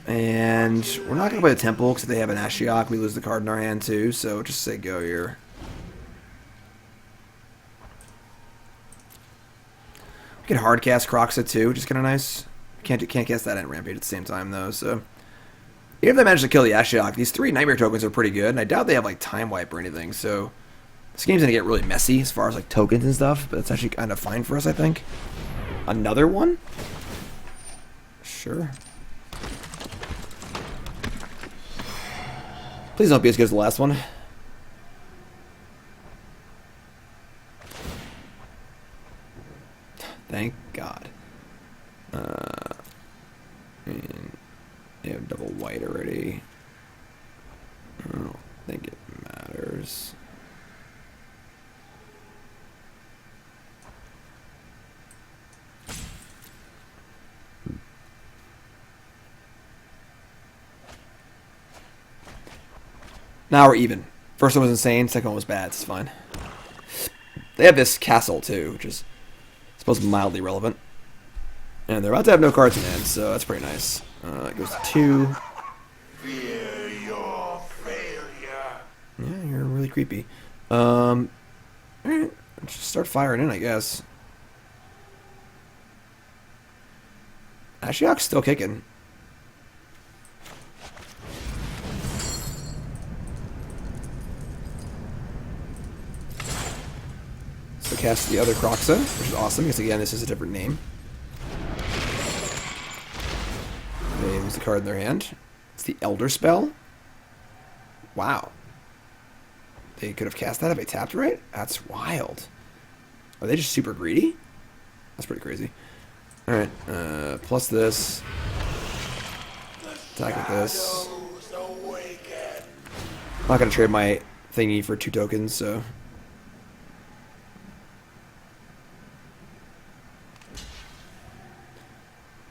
And we're not going to play the Temple because if they have an Ashiok, we lose the card in our hand too, so just say go here. We can hardcast Kroxa too, which is kind of nice. Can't cast that and Rampage at the same time though, so... Even if they manage to kill the Ashiok, these 3 Nightmare tokens are pretty good, and I doubt they have like Time Wipe or anything, so... This game's going to get really messy as far as like tokens and stuff, but it's actually kind of fine for us, I think. Another one? Sure. Please don't be as good as the last one. Thank God. And they have double white already. I don't think it matters. Now we're even. First one was insane, second one was bad. It's fine. They have this castle too, which is supposed to be mildly relevant. And they're about to have no cards in hand, so that's pretty nice. It goes to 2. Fear your failure. Yeah, you're really creepy. Alright, just start firing in, I guess. Ashiok's still kicking. So cast the other Kroxa, which is awesome, because again, this is a different name. They lose the card in their hand. It's the Elder Spell. Wow. They could have cast that if they tapped right? That's wild. Are they just super greedy? That's pretty crazy. Alright, plus this. Attack with this. I'm not going to trade my thingy for 2 tokens, so...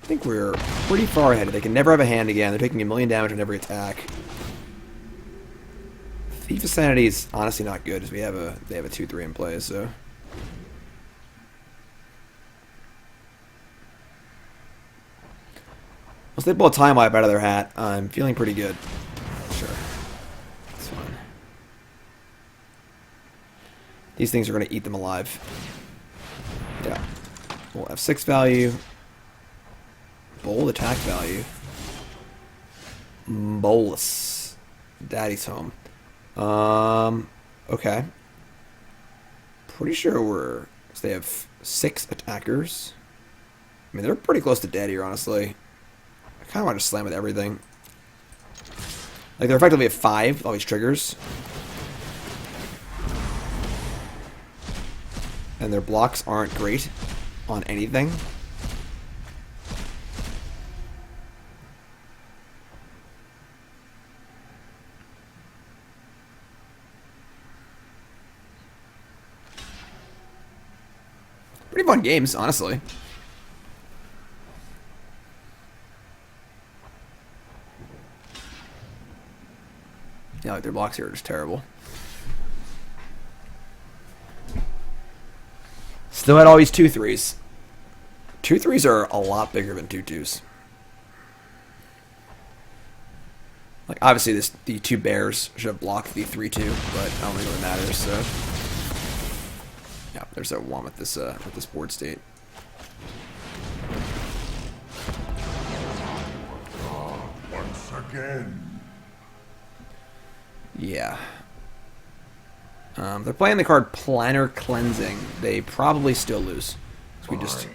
I think we're pretty far ahead. They can never have a hand again. They're taking 1,000,000 damage on every attack. Thief of Sanity is honestly not good, as they have a 2/3 in play, so... Once they pull a Time Wipe out of their hat, I'm feeling pretty good. Sure. That's fine. These things are going to eat them alive. Yeah. We'll have 6 value. Bold attack value. Bolas. Daddy's home. Okay. Pretty sure so they have 6 attackers. I mean, they're pretty close to dead here, honestly. I kind of want to slam with everything. Like, they're effectively at 5 with all these triggers. And their blocks aren't great on anything. Pretty fun games, honestly. Yeah, like their blocks here are just terrible. Still had all these 2/3s. 2/3s are a lot bigger than 2/2s. Like, obviously, the 2 bears should have blocked the 3/2, but I don't think it really matters. So, yeah, there's that one with this board state. Once again. Yeah. They're playing the card Planar Cleansing. They probably still lose. So we just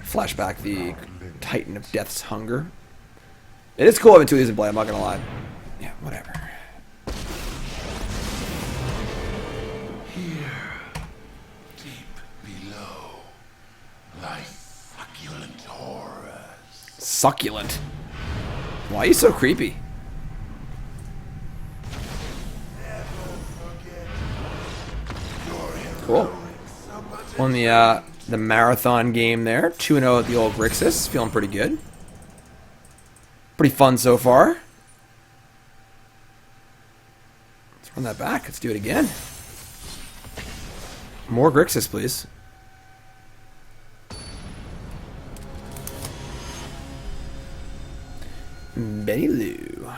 flash back the Titan of Death's Hunger. It is cool having 2 of these in play, I'm not gonna lie. Yeah, whatever. Here, deep below, lie succulent horrors. Succulent. Why are you so creepy? Cool. On the marathon game there, 2-0 at the old Grixis, feeling pretty good. Pretty fun so far. Let's run that back. Let's do it again. More Grixis, please. Bedevil.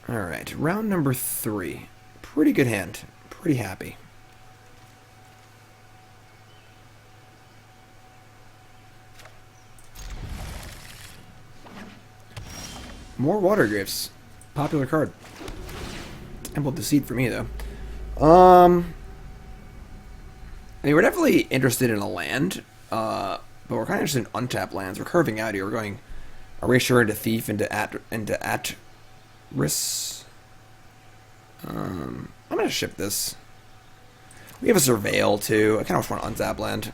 Alright, round number 3. Pretty good hand. Pretty happy. More Watery Graves. Popular card. Temple of Deceit for me, though. I mean, we're definitely interested in a land, but we're kind of interested in untapped lands. We're curving out here. We're going Erasure into Thief into Atris. I'm going to ship this. We have a Surveil, too. I kind of just want to untap land.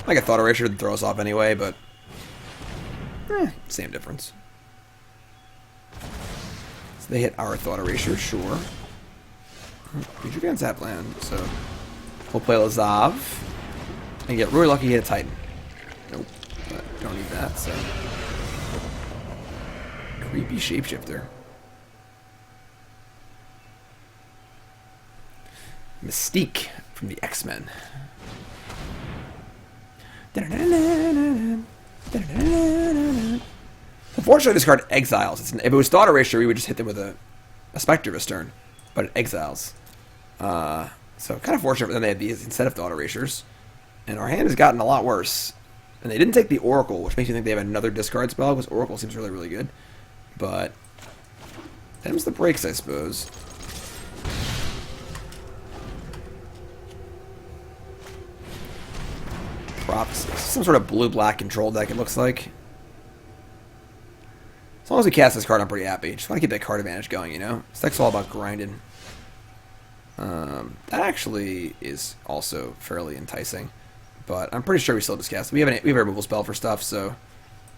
Like a Thought Erasure would throw us off anyway, but same difference. So they hit our Thought Erasure, sure. We should get untap land, so we'll play Lazav and get really lucky, hit a Titan. Nope, but don't need that, so. Creepy Shapeshifter. Mystique from the X-Men. Unfortunately, this card exiles. If it was Thought Erasure, we would just hit them with a Spectre this turn. But it exiles. So kind of fortunate that they had these instead of Thought Erasures. And our hand has gotten a lot worse. And they didn't take the Oracle, which makes me think they have another discard spell, because Oracle seems really, really good. But them's the breaks, I suppose. Prophecy. Some sort of blue-black control deck, it looks like. As long as we cast this card, I'm pretty happy. Just want to keep that card advantage going, you know? This deck's all about grinding. That actually is also fairly enticing. But I'm pretty sure we still just cast. We have a removal spell for stuff, so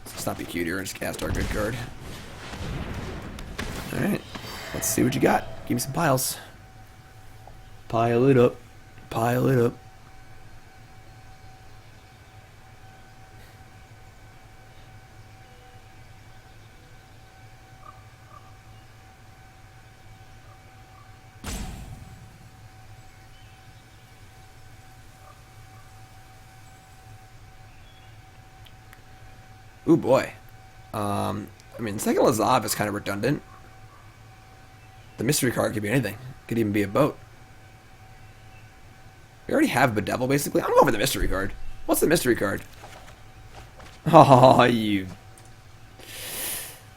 let's not be cute here and just cast our good card. Alright. Let's see what you got. Give me some piles. Pile it up. Pile it up. Ooh boy. I mean, second Lazav is kind of redundant. The mystery card could be anything. Could even be a boat. We already have Bedevil, basically. I'm going for the mystery card. What's the mystery card? Oh, you...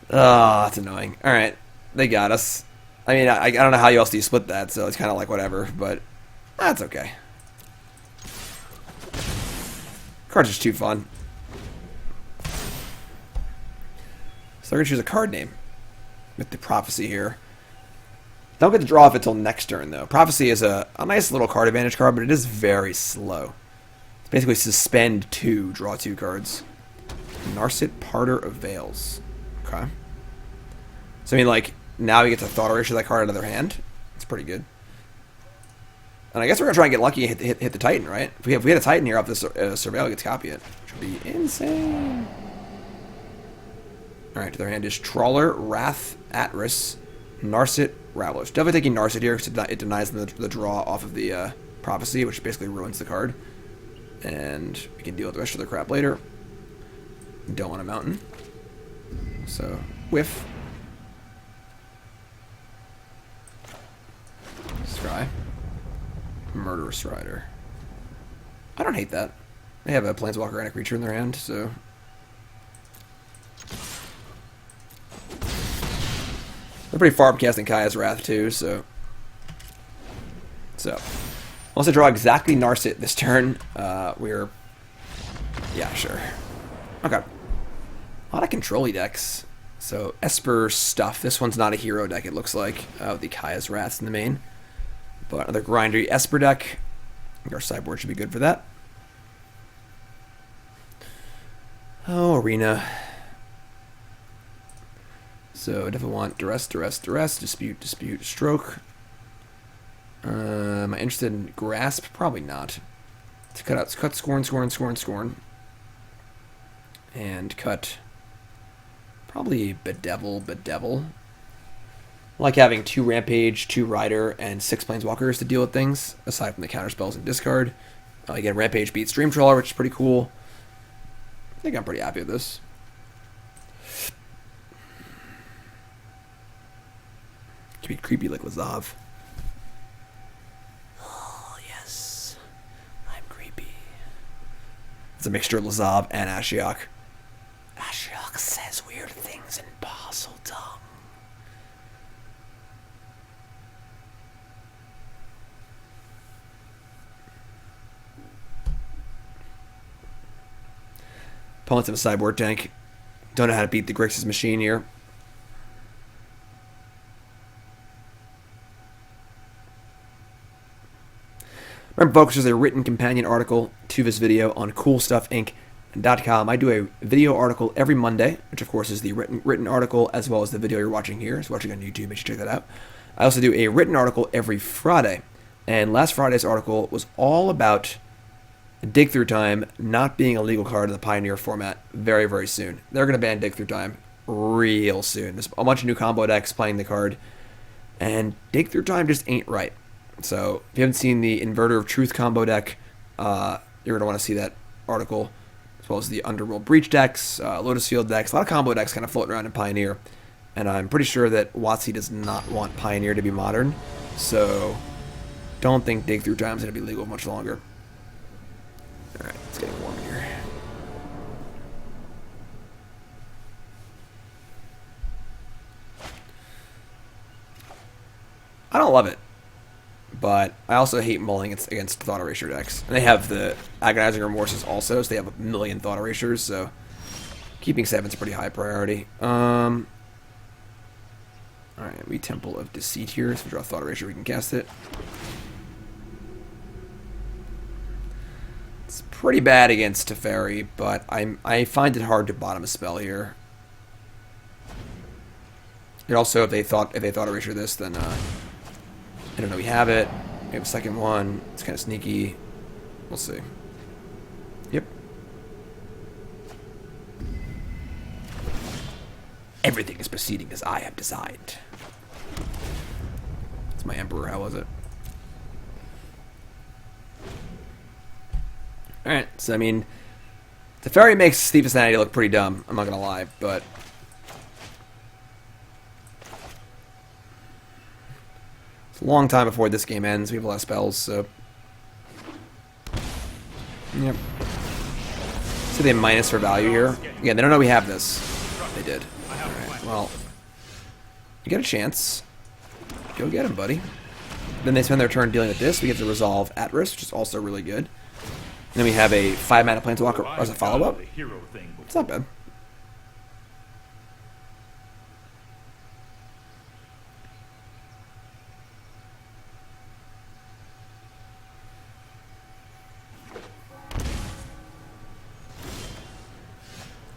Oh, that's annoying. Alright, they got us. I mean, I don't know how else do you split that, so it's kind of like whatever, but that's okay. Card's just too fun. So we're going to choose a card name with the Prophecy here. Don't get to draw off until next turn, though. Prophecy is a nice little card advantage card, but it is very slow. It's basically suspend 2, draw 2 cards. Narset Parter of Veils. Okay. So, I mean, like, now we get to Thought Erasure that card out of their hand. It's pretty good. And I guess we're going to try and get lucky and hit the Titan, right? If we had a Titan here off this Surveil, we get to copy it. Which would be insane. Alright, to their hand is Trawler, Wrath, Atris, Narset, Ravlos. Definitely taking Narset here because it denies them the draw off of the Prophecy, which basically ruins the card. And we can deal with the rest of their crap later. Don't want a mountain. So, whiff. Scry. Murderous Rider. I don't hate that. They have a Planeswalker and a creature in their hand, so... They're pretty far from casting Kaya's Wrath, too, so... Once I draw exactly Narset this turn, we're... Yeah, sure. Okay. A lot of control-y decks. So, Esper stuff. This one's not a hero deck, it looks like. The Kaya's Wraths in the main. But another grindery Esper deck. I think our sideboard should be good for that. Oh, Arena. So, definitely want Duress, Dispute, Stroke. Am I interested in Grasp? Probably not. To cut Scorn. And cut probably Bedevil. I like having 2 Rampage, 2 Rider, and 6 Planeswalkers to deal with things, aside from the counter spells and discard. Again, Rampage beats Dream Trawler, which is pretty cool. I think I'm pretty happy with this. Could be creepy like Lazav. Oh, yes. I'm creepy. It's a mixture of Lazav and Ashiok. Ashiok says weird things in parcel tongue. Opponents have a sideboard tank. Don't know how to beat the Grixis machine here. Remember, folks, there's a written companion article to this video on CoolStuffInc.com. I do a video article every Monday, which of course is the written article as well as the video you're watching here. So watching on YouTube, make sure you check that out. I also do a written article every Friday. And last Friday's article was all about Dig Through Time not being a legal card in the Pioneer format very, very soon. They're going to ban Dig Through Time real soon. There's a bunch of new combo decks playing the card. And Dig Through Time just ain't right. So, if you haven't seen the Inverter of Truth combo deck, you're going to want to see that article, as well as the Underworld Breach decks, Lotus Field decks, a lot of combo decks kind of floating around in Pioneer. And I'm pretty sure that WotC does not want Pioneer to be modern, so don't think Dig Through Time is going to be legal much longer. Alright, it's getting warm here. I don't love it. But I also hate mulling against Thought Erasure decks. And they have the Agonizing Remorses also, so they have a million Thought Erasures, so keeping 7's a pretty high priority. Alright, we Temple of Deceit here, so if we draw Thought Erasure, we can cast it. It's pretty bad against Teferi, but I find it hard to bottom a spell here. And also, if they thought Erasure this, then I don't know, we have it. We have a second one. It's kind of sneaky. We'll see. Yep. Everything is proceeding as I have designed. It's my Emperor, how was it? Alright, so I mean, Teferi makes Thief of Sanity look pretty dumb, I'm not gonna lie, but long time before this game ends. We have a lot of spells, so... Yep. So they minus for value here. Again, they don't know we have this. They did. Alright, well... You get a chance. Go get him, buddy. Then they spend their turn dealing with this. We get to resolve Atris, which is also really good. And then we have a 5-mana Planeswalker as a follow-up. It's not bad.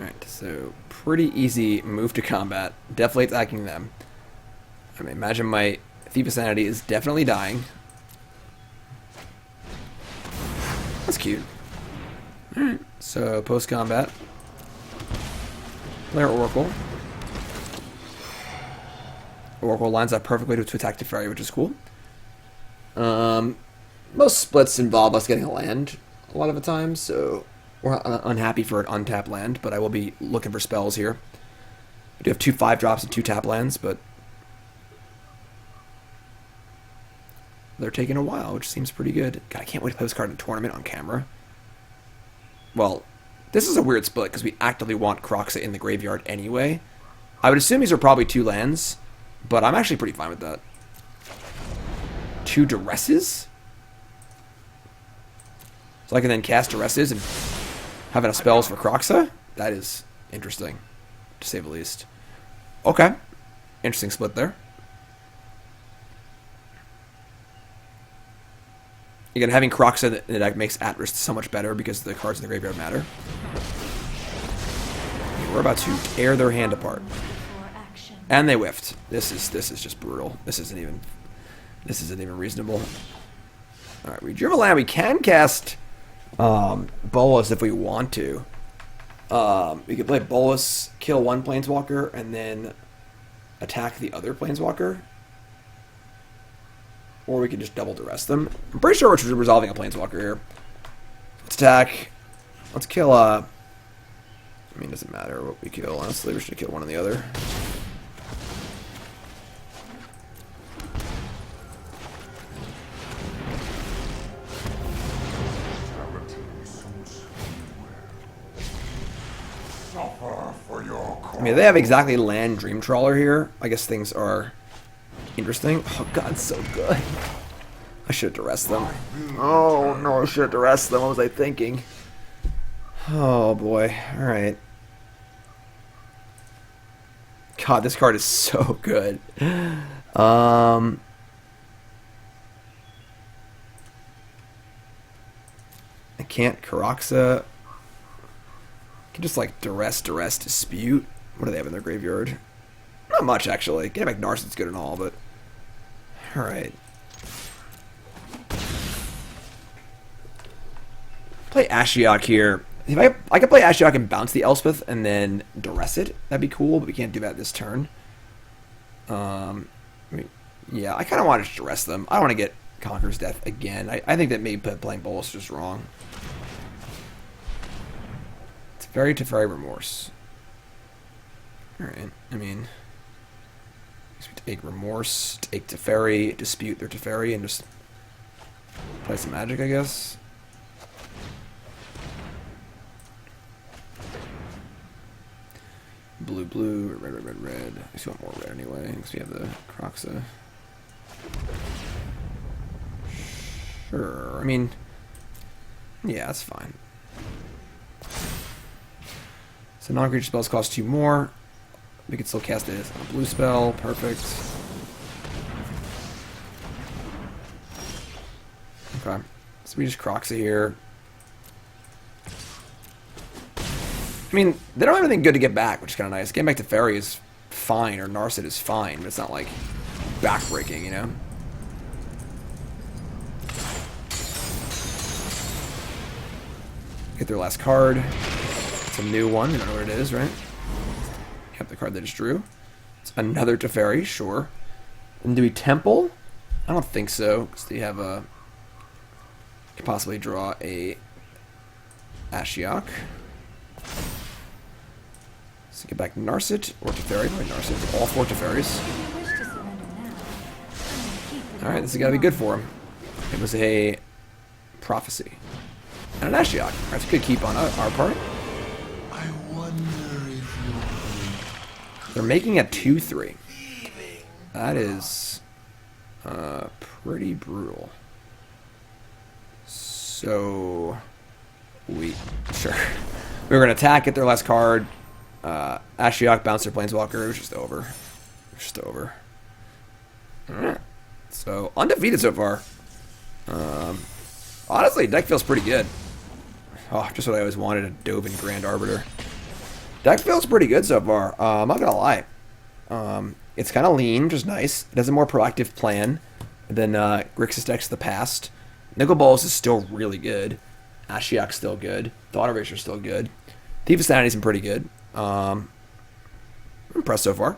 Alright, so pretty easy move to combat. Definitely attacking them. I mean, imagine my Thief of Sanity is definitely dying. That's cute. Alright, so post-combat. Player Oracle. Oracle lines up perfectly to attack Teferi, which is cool. Most splits involve us getting a land a lot of the time, so we're unhappy for an untapped land, but I will be looking for spells here. I do have 2 5-drops and 2 tap lands, but they're taking a while, which seems pretty good. God, I can't wait to play this card in a tournament on camera. Well, this is a weird split because we actively want Kroxa in the graveyard anyway. I would assume these are probably 2 lands, but I'm actually pretty fine with that. 2 Duresses? So I can then cast Duresses and have enough spells for Kroxa? That is interesting, to say the least. Okay. Interesting split there. Again, having Kroxa in the deck makes Atris so much better because the cards in the graveyard matter. We're about to tear their hand apart. And they whiffed. This is just brutal. This isn't even reasonable. Alright, we drew a land. We can cast Bolas if we want to. We could play Bolas, kill one Planeswalker, and then attack the other Planeswalker. Or we could just double Duress them. I'm pretty sure we're resolving a Planeswalker here. Let's attack. Let's kill, I mean, it doesn't matter what we kill. Honestly, we should kill one or the other. I mean, they have exactly land Dream Trawler here. I guess things are interesting. Oh god, so good. I should have Duressed them. Oh no, I should have Duressed them. What was I thinking? Oh boy. Alright. God, this card is so good. I can't Kroxa. I can just like Duress, Dispute. What do they have in their graveyard? Not much, actually. Getting back Narset's good and all, but... Alright. Play Ashiok here. If I could play Ashiok and bounce the Elspeth and then Duress it, that'd be cool, but we can't do that this turn. I mean, yeah, I kind of want to Duress them. I don't want to get Conqueror's Death again. I think that maybe playing Bolas is just wrong. Teferi Remorse. Alright, I mean... we take Remorse, take Teferi, dispute their Teferi, and just play some Magic, I guess. Blue, red. I just want more red anyway, because we have the Kroxa. Sure, I mean... yeah, that's fine. So non-creature spells cost 2 more. We can still cast it as a blue spell. Perfect. Okay. So we just Kroxa here. I mean, they don't have anything good to get back, which is kind of nice. Getting back to Teferi is fine, or Narset is fine, but it's not like backbreaking, you know? Get their last card. It's a new one. I don't know what it is, right? Yep, the card they just drew. It's another Teferi, sure. And do we Temple? I don't think so, because they have a... could possibly draw a Ashiok. So get back Narset or Teferi. Probably Narset. All 4 Teferis. Alright, this has got to be good for him. It was a prophecy. And an Ashiok. That's a good keep on our part. I wonder if you'll... They're making a 2-3. That is pretty brutal. So sure. We were gonna attack, get their last card. Ashiok bounced their Planeswalker. It was just over. Alright. So undefeated so far. Honestly, deck feels pretty good. Oh, just what I always wanted, a Dovin Grand Arbiter. Deck feels pretty good so far. I'm not gonna lie. It's kind of lean, which is nice. It has a more proactive plan than Grixis decks of the past. Nicol Bolas is still really good. Ashiok's still good. Thought Erasure is still good. Thief of Sanity's been pretty good. I'm impressed so far.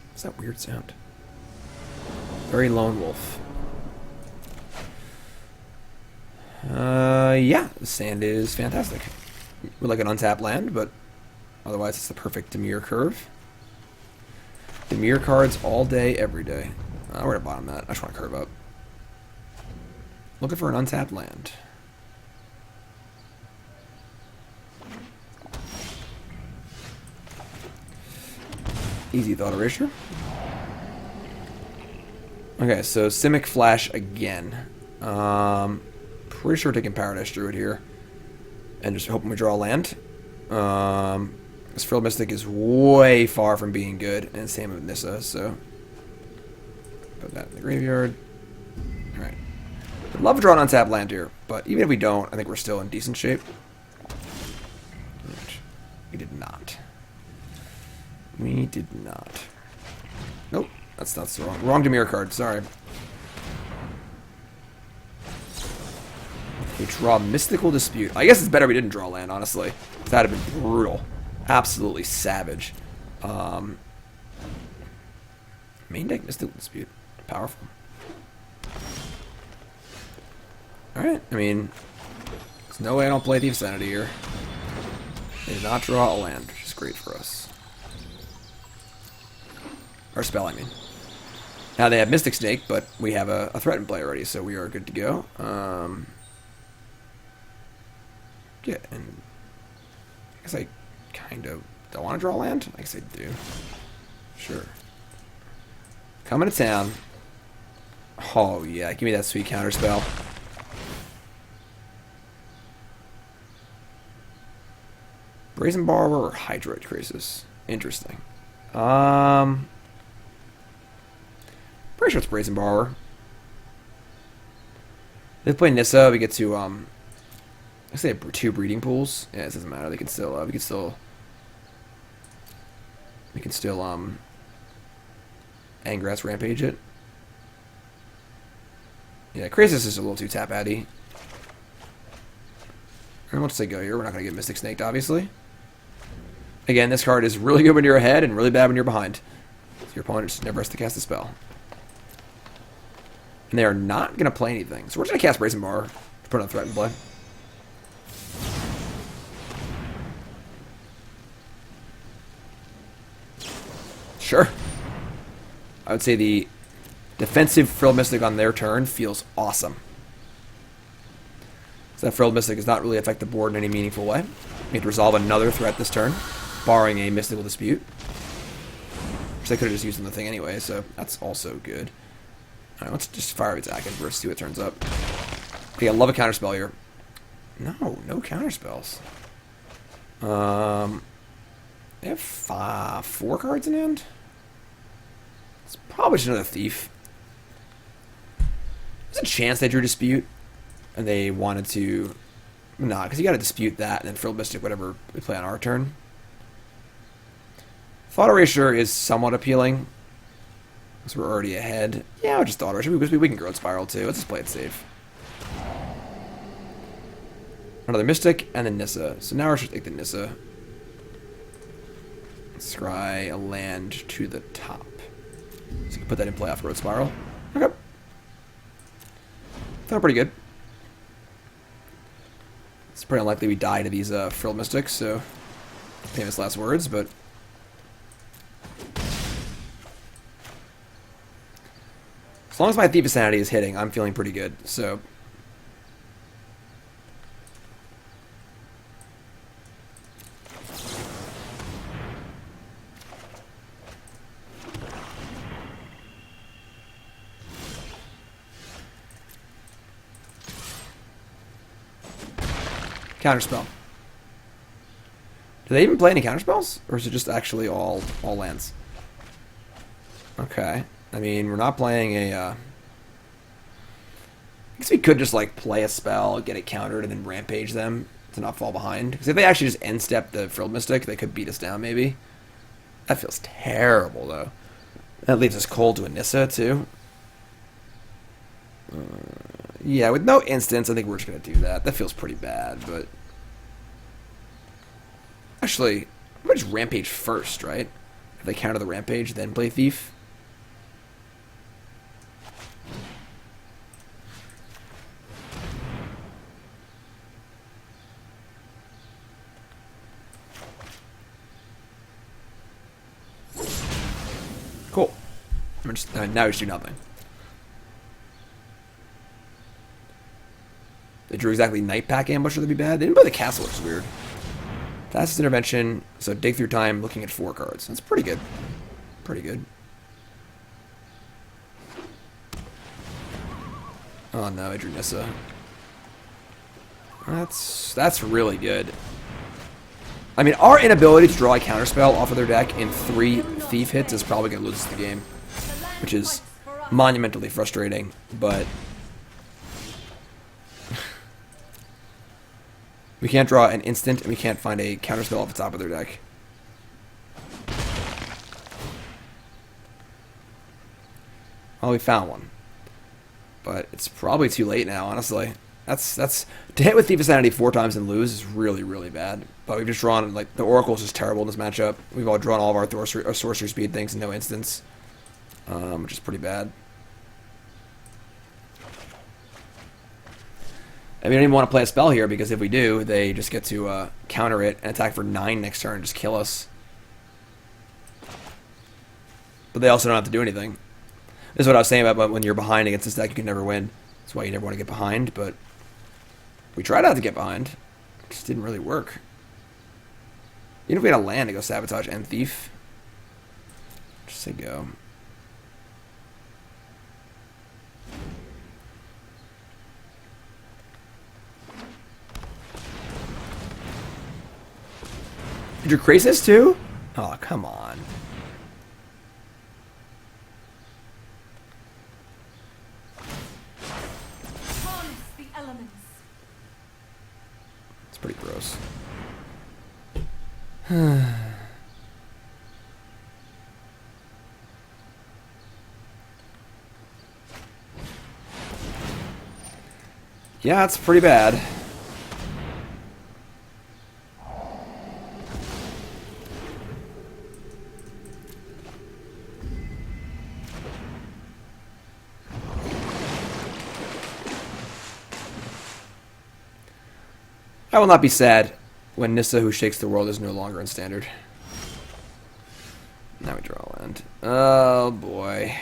What's that weird sound? Very lone wolf. Yeah, the sand is fantastic. We're like an untapped land, but otherwise it's the perfect Demir curve. Demir cards all day, every day. We're gonna bottom that. I just want to curve up. Looking for an untapped land. Easy Thought Erasure. Okay, so Simic Flash again. Pretty sure taking Paradise Druid here. And just hoping we draw a land. This Frilled Mystic is way far from being good. And same with Nissa, so... Put that in the graveyard. Alright. I'd love to draw an untapped land here. But even if we don't, I think we're still in decent shape. We did not. We did not. Nope. That's the wrong Demir card. Sorry. We draw Mystical Dispute. I guess it's better we didn't draw land, honestly. That would have been brutal. Absolutely savage. Main deck Mystical Dispute. Powerful. Alright, I mean, there's no way I don't play Thief of Sanity here. They did not draw a land, which is great for us. Or spell, I mean. Now they have Mystic Snake, but we have a threat in play already, so we are good to go. Yeah, and I guess I kind of don't want to draw land. I guess I do. Sure. Coming to town. Oh yeah, give me that sweet counter spell. Brazen Borrower or Hydroid Crisis? Interesting. Pretty sure it's Brazen Borrower. If we play Nissa, we get to I say 2 breeding pools. Yeah, it doesn't matter. They can still we can still Angrath Rampage it. Yeah, Crisis is a little too tap-addy. And let's say go here. We're not gonna get Mystic Snaked, obviously. Again, this card is really good when you're ahead and really bad when you're behind. So your opponent just never has to cast a spell. And they are not going to play anything. So we're just going to cast Brazen Bar to put on threat in play. Sure. I would say the defensive Frilled Mystic on their turn feels awesome. So that Frilled Mystic does not really affect the board in any meaningful way. We have to resolve another threat this turn, barring a Mystical Dispute. Which they could have just used on the thing anyway, so that's also good. Alright, let's just fire attack and first see what turns up. Okay, I love a counterspell here. No counterspells. They have 4 cards in hand? It's probably just another Thief. There's a chance they drew Dispute, and they wanted to... Nah, because you gotta dispute that, and then Frilled Mystic, whatever we play on our turn. Thought Erasure is somewhat appealing. Because we're already ahead. Yeah, I'll just Thought Erasure, because we can Growth Spiral too. Let's just play it safe. Another Mystic, and then Nissa. So now we're just take the Nissa. Scry a land to the top. So you can put that in play off Growth Spiral. Okay. Felt pretty good. It's pretty unlikely we die to these Frilled Mystics, so famous last words, but as long as my Thief of Sanity is hitting, I'm feeling pretty good, so Counterspell. Do they even play any counterspells? Or is it just actually all lands? Okay. I mean, we're not playing a... I guess we could just, like, play a spell, get it countered, and then Rampage them to not fall behind. Because if they actually just end-step the Frilled Mystic, they could beat us down, maybe. That feels terrible, though. That leaves us cold to a Nissa, too. Yeah, with no instance, I think we're just going to do that. That feels pretty bad, but... Actually, I'm just Rampage first, right? If they counter the Rampage, then play Thief. Cool. I'm just, now we just do nothing. They drew exactly Night Pack Ambusher, that'd be bad. They didn't play the castle, which is weird. Fastest intervention, so dig through time, looking at 4 cards. That's pretty good. Pretty good. Oh no, I drew Nissa. That's really good. I mean, our inability to draw a counterspell off of their deck in 3 Thief hits is probably going to lose us the game, which is monumentally frustrating, but... We can't draw an instant, and we can't find a counterspell off the top of their deck. Well, we found one. But it's probably too late now, honestly. That's to hit with Thief of Sanity 4 times and lose is really, really bad. But we've just drawn, like, the Oracle is just terrible in this matchup. We've all drawn all of our sorcery speed things in no instance. Which is pretty bad. And we don't even want to play a spell here, because if we do, they just get to counter it and attack for 9 next turn and just kill us. But they also don't have to do anything. This is what I was saying about when you're behind against this deck, you can never win. That's why you never want to get behind, but we tried not to get behind. It just didn't really work. Even if we had a land to go Sabotage and Thief, just say go. Did you Grixis too? Oh, come on. Harness the elements. It's pretty gross. Yeah, it's pretty bad. I will not be sad when Nissa, who shakes the world, is no longer in standard. Now we draw a land. Oh boy.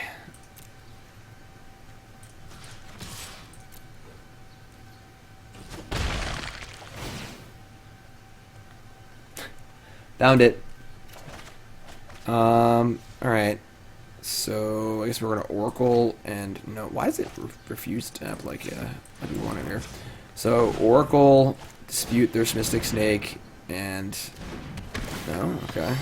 Found it. Alright. So I guess we're gonna Oracle and no, why is it refused to have like we want in here? So Oracle, Dispute, there's Mystic Snake, and no, okay.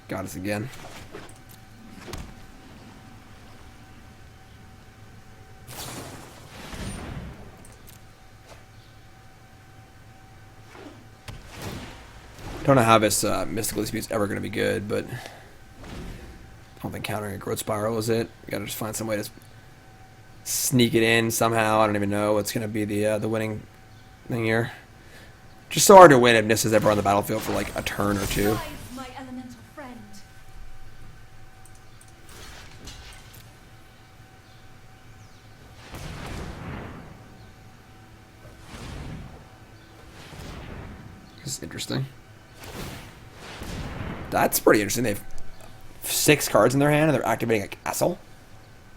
Got us again. Don't know how this Mystical Dispute's ever going to be good, but I don't think countering a Growth Spiral is it. You got to just find some way to sneak it in somehow. I don't even know what's going to be the winning thing here. Just so hard to win if Nis is ever on the battlefield for like a turn or two. My elemental friend. This is interesting. That's pretty interesting. They have 6 cards in their hand and they're activating a castle.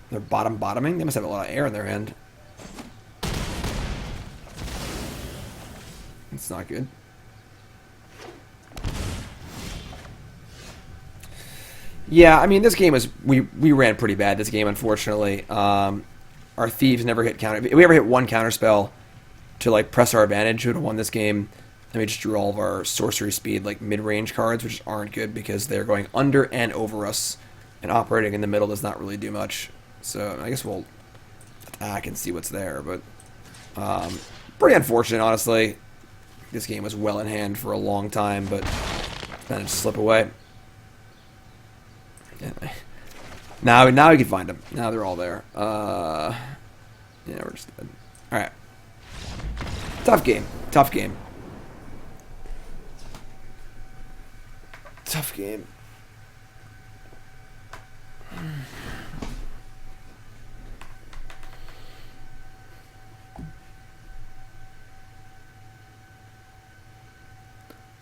They're bottoming. They must have a lot of air in their hand. It's not good. Yeah, I mean, this game was... We ran pretty bad this game, unfortunately. Our thieves never hit counter... If we ever hit one counter spell to, like, press our advantage, we would have won this game. And we just drew all of our sorcery speed, like, mid-range cards, which aren't good because they're going under and over us. And operating in the middle does not really do much. So, I guess we'll attack and see what's there. But, pretty unfortunate, honestly. This game was well in hand for a long time, but managed to slip away. Anyway. Now we can find them. Now they're all there. Yeah, we're just dead. Alright. Tough game. Tough game. Tough game.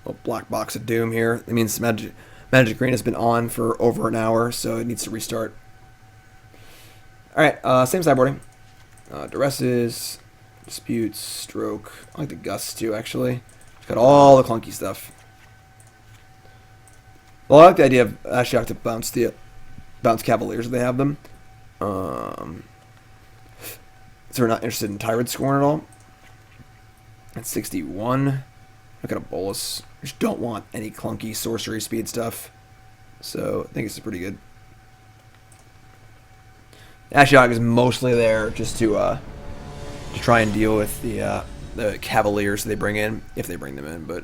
Little black box of doom here. That means Magic Green has been on for over an hour, so it needs to restart. Alright, same sideboarding. Duresses, Disputes, Stroke. I like the Gust too, actually. It's got all the clunky stuff. Well, I like the idea of Ashiok to bounce Cavaliers if they have them. So we're not interested in Tyrant Scorn at all. At 61. Look at a Bolas. Just don't want any clunky sorcery speed stuff. So I think it's pretty good. Ashiok is mostly there just to try and deal with the Cavaliers they bring in, if they bring them in, but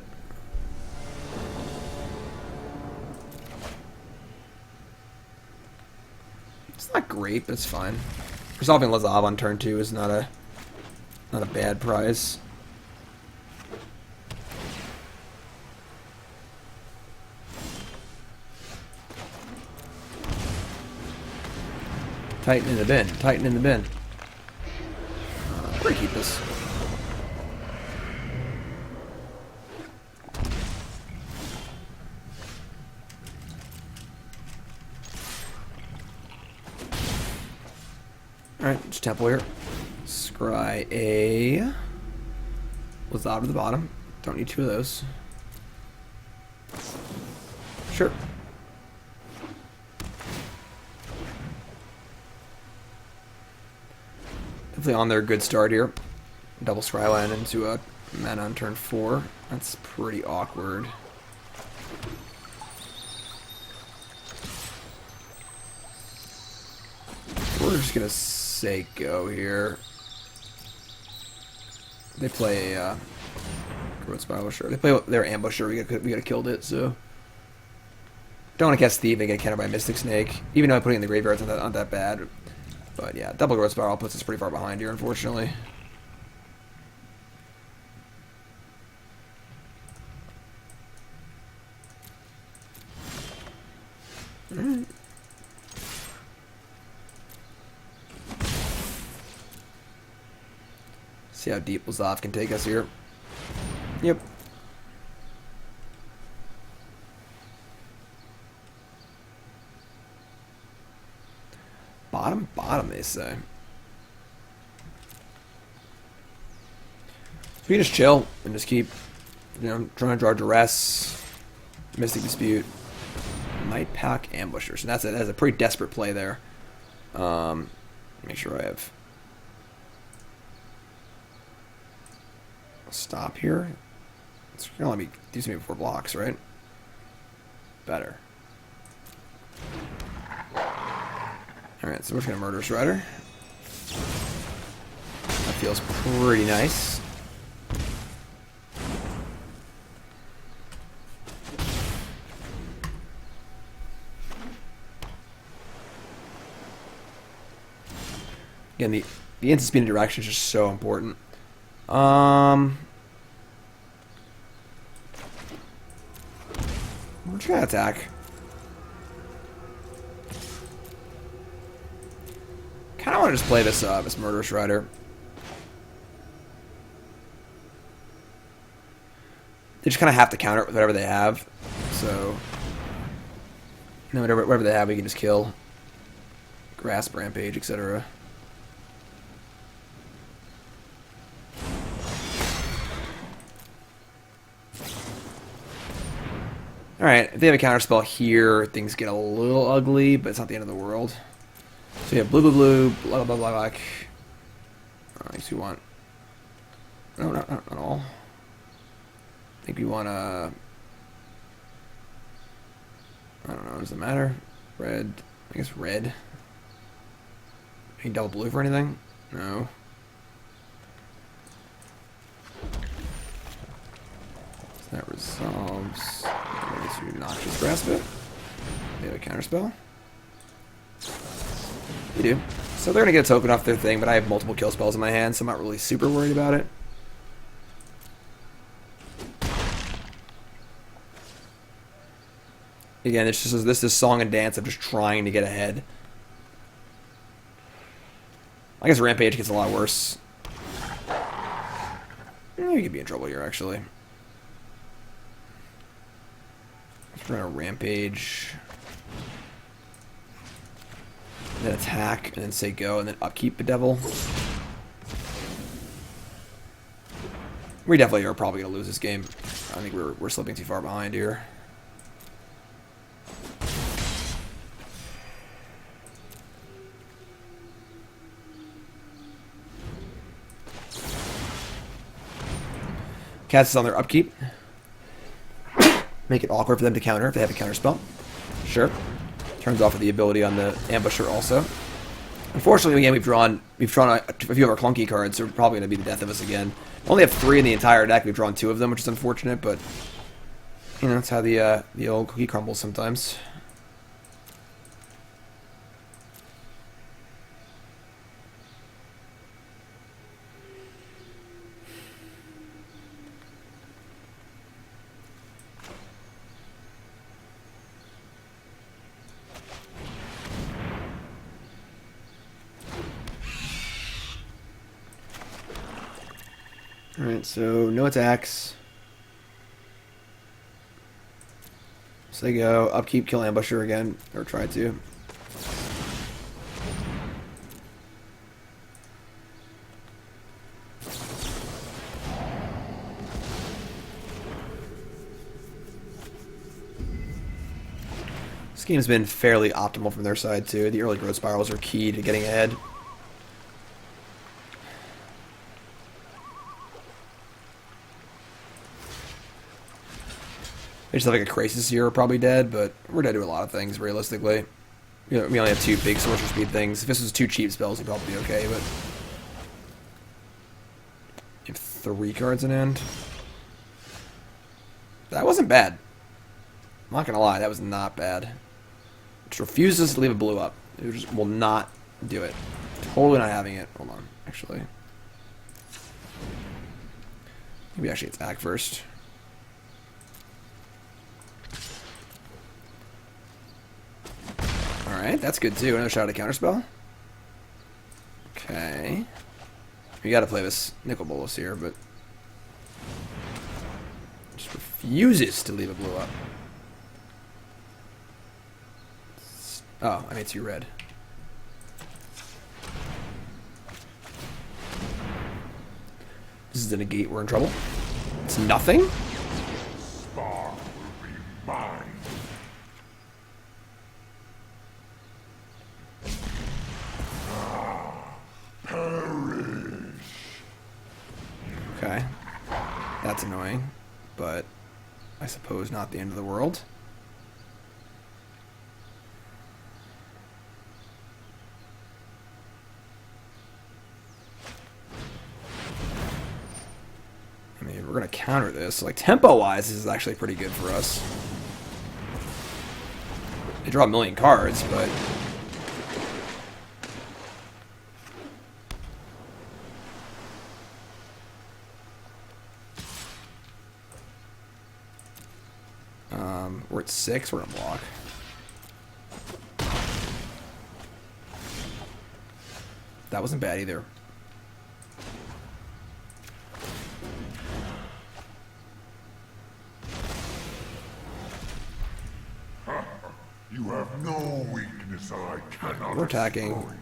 it's not great, but it's fine. Resolving Lazav on turn 2 is not a bad prize. Titan in the bin. Titan in the bin. We're gonna keep this. Alright, just Temple here. Scry a Lazav to the bottom. Don't need 2 of those. Sure. Definitely on their good start here. Double Scryland into a mana on turn 4. That's pretty awkward. We're just gonna say go here. They play Growth Spiral, sure. They play their Ambusher. We could have killed it, so don't want to cast Thief and get countered by Mystic Snake. Even though putting it in the graveyard is not that bad. But yeah, double Growth Spiral puts us pretty far behind here, unfortunately. Alright. See how deep Lazav can take us here. Yep. Bottom, they say. So we can just chill and just keep, trying to draw Duress, Mystic Dispute, might pack Ambusher. So that's a pretty desperate play there. Make sure I have a stop here. It's gonna let me do something before blocks, right? Better. Alright, so we're just going to Murderous Rider. That feels pretty nice. Again, the instant speed interaction is just so important. We're just gonna attack. Kind of want to just play this Murderous Rider. They just kind of have to counter it with whatever they have. So, you know, whatever they have, we can just kill. Grasp, Rampage, etc. Alright, if they have a counterspell here, things get a little ugly, but it's not the end of the world. So you have blue, blue, blue, blah, blah, blah, black. I guess we want... No, not at all. I think we want I don't know, does it matter? Red. I guess red. Any double blue for anything? No. That resolves. I guess we Noxious Grasp it. They have a counterspell. You do. So they're going to get a token off their thing, but I have multiple kill spells in my hand, so I'm not really super worried about it. Again, this is song and dance of just trying to get ahead. I guess Rampage gets a lot worse. You could be in trouble here, actually. Let's run a Rampage. And then attack, and then say go, and then upkeep Bedevil. We definitely are probably going to lose this game. I think we're slipping too far behind here. Cast is on their upkeep. Make it awkward for them to counter if they have a counter spell. Sure. Turns off of the ability on the ambusher also. Unfortunately, again, we've drawn a few of our clunky cards, so we're probably going to be the death of us again. We only have 3 in the entire deck. We've drawn 2 of them, which is unfortunate, but you know that's how the old cookie crumbles sometimes. Alright, so no attacks. So they go upkeep, kill ambusher again, or try to. This game's been fairly optimal from their side too. The early growth spirals are key to getting ahead. They just have like a Grixis here, probably dead, but we're dead to a lot of things, realistically. You know, we only have 2 big sorcerer speed things. If this was 2 cheap spells, we'd probably be okay, but... You have 3 cards in hand. That wasn't bad. I'm not gonna lie, that was not bad. It just refuses to leave a blue up. It just will not do it. Totally not having it. Hold on, actually. Maybe actually attack first. Alright, that's good too. Another shot at a counterspell. Okay. We gotta play this Nicol Bolas here, but just refuses to leave a blue up. Oh, I made 2 red. This is the negate, we're in trouble. It's nothing? Spar will be mine. Okay. That's annoying, but I suppose not the end of the world. I mean, we're going to counter this. Like, tempo-wise, this is actually pretty good for us. They draw a million cards, but... We're at 6. We're gonna block. That wasn't bad either. You have no weakness I cannot. We're attacking. exploit.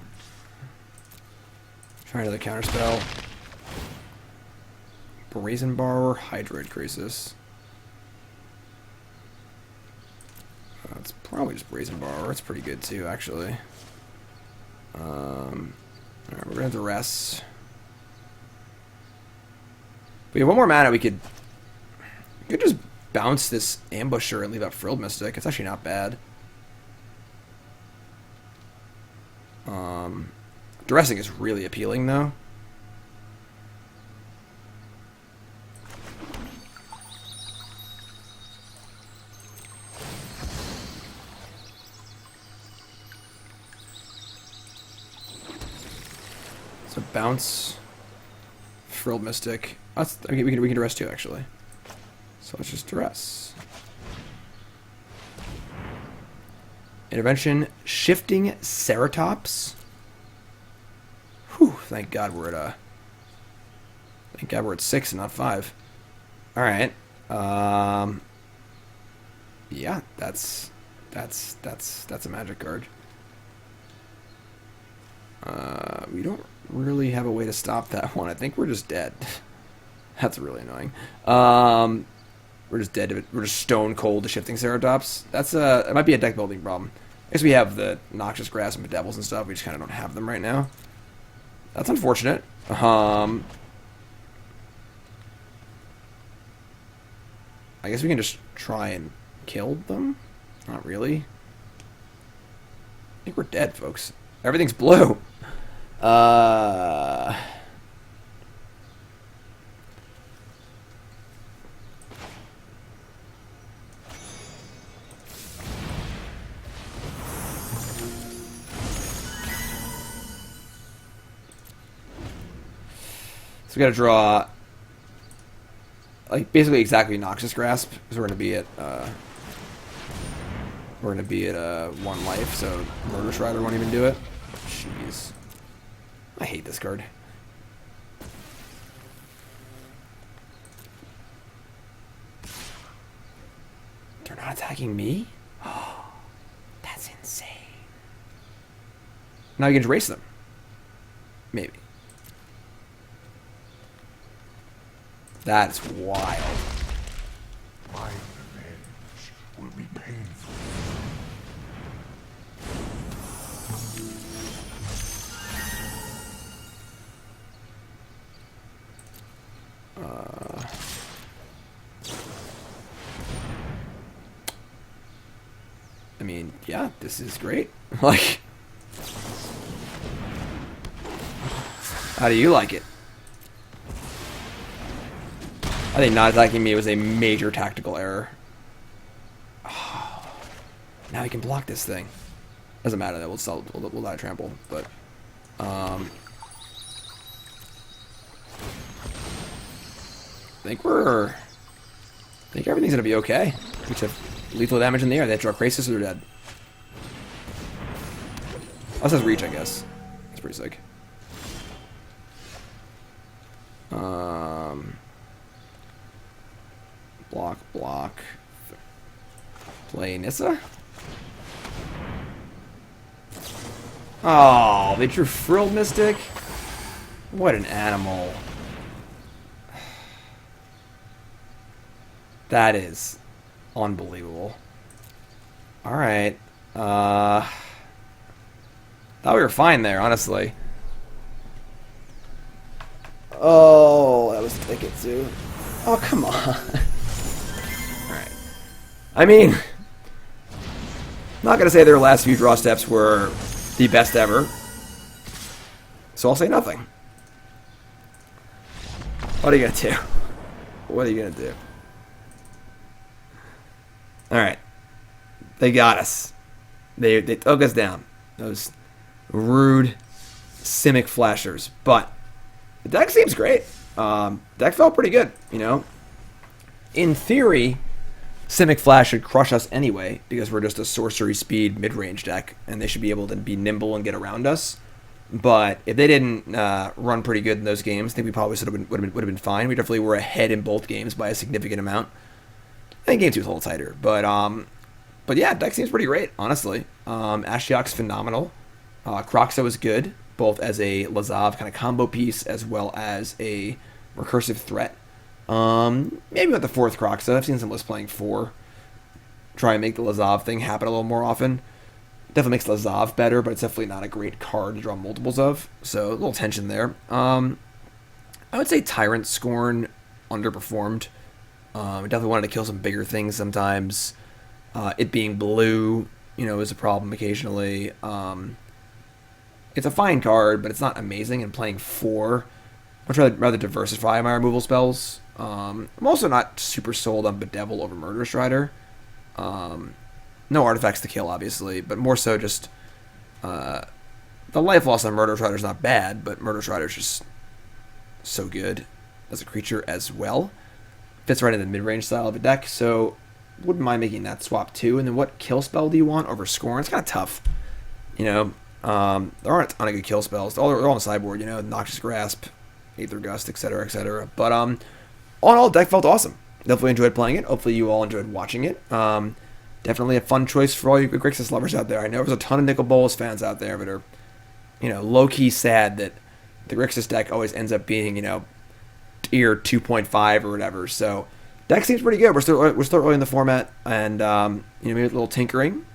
Trying another counterspell. Brazen Borrower, Hydroid Grixis. It's probably just Brazen Borrower. It's pretty good too, actually. Alright, we're gonna Duress. We have one more mana. We could just bounce this Ambusher and leave out Frilled Mystic. It's actually not bad. Duressing is really appealing, though. So bounce, Frilled Mystic. That's, I mean, we can Duress too, actually. So let's just Duress. Intervention, Shifting Ceratops. Whew, thank God we're at thank God we're at 6 and not 5. All right. Yeah, that's a magic card. We don't really have a way to stop that one. I think we're just dead. That's really annoying. We're just dead to it. We're just stone cold to Shifting Ceratops. That's it might be a deck building problem. I guess we have the Noxious Grasp and Bedevils and stuff. We just kind of don't have them right now. That's unfortunate. I guess we can just try and kill them. Not really. I think we're dead, folks. Everything's blue. So we gotta draw, like, basically exactly Noxious Grasp, because we're gonna be at 1 life, so Murderous Rider won't even do it. Jeez. I hate this card. They're not attacking me? Oh, that's insane. Now you can just race them. Maybe. That's wild. My revenge will be painful. I mean, yeah, this is great. Like, how do you like it? I think not attacking me was a major tactical error. Oh, now he can block this thing. Doesn't matter that we'll die trample, but I think everything's gonna be okay. We just have lethal damage in the air. They have to draw Grixis or they're dead. Unless that's reach, I guess. That's pretty sick. Block. Play Nissa. Oh, they drew Frilled Mystic. What an animal. That is unbelievable. Alright. Thought we were fine there, honestly. Oh, that was thicket too. Oh, come on. Alright. I mean, not gonna say their last few draw steps were the best ever. So I'll say nothing. What are you gonna do? What are you gonna do? Alright. They got us. They took us down. Those rude Simic flashers. But the deck seems great. Deck felt pretty good, you know. In theory, Simic Flash should crush us anyway, because we're just a sorcery speed mid-range deck, and they should be able to be nimble and get around us. But if they didn't run pretty good in those games, I think we probably would have been fine. We definitely were ahead in both games by a significant amount. I think game 2 was a little tighter, but yeah, deck seems pretty great, honestly. Ashiok's phenomenal. Kroxa was good, both as a Lazav kind of combo piece as well as a recursive threat. Maybe with the 4th Kroxa. I've seen some lists playing 4. Try and make the Lazav thing happen a little more often. Definitely makes Lazav better, but it's definitely not a great card to draw multiples of. So a little tension there. I would say Tyrant Scorn underperformed. Definitely wanted to kill some bigger things sometimes. It being blue, is a problem occasionally. It's a fine card, but it's not amazing. And playing 4, I'd rather diversify my removal spells. I'm also not super sold on Bedevil over Murderous Rider. No artifacts to kill, obviously, but more so just the life loss on Murderous Rider is not bad, but Murderous Rider is just so good as a creature as well. Fits right in the mid-range style of a deck, so wouldn't mind making that swap too. And then what kill spell do you want over Scorn? It's kind of tough. There aren't a ton of good kill spells. They're all on the sideboard, Noxious Grasp, Aether Gust, etc., etc. But all in all, the deck felt awesome. Definitely enjoyed playing it. Hopefully you all enjoyed watching it. Definitely a fun choice for all you Grixis lovers out there. I know there's a ton of Nicol Bolas fans out there that are, low-key sad that the Grixis deck always ends up being, tier 2.5 or whatever. So deck seems pretty good. We're still early in the format, and maybe a little tinkering.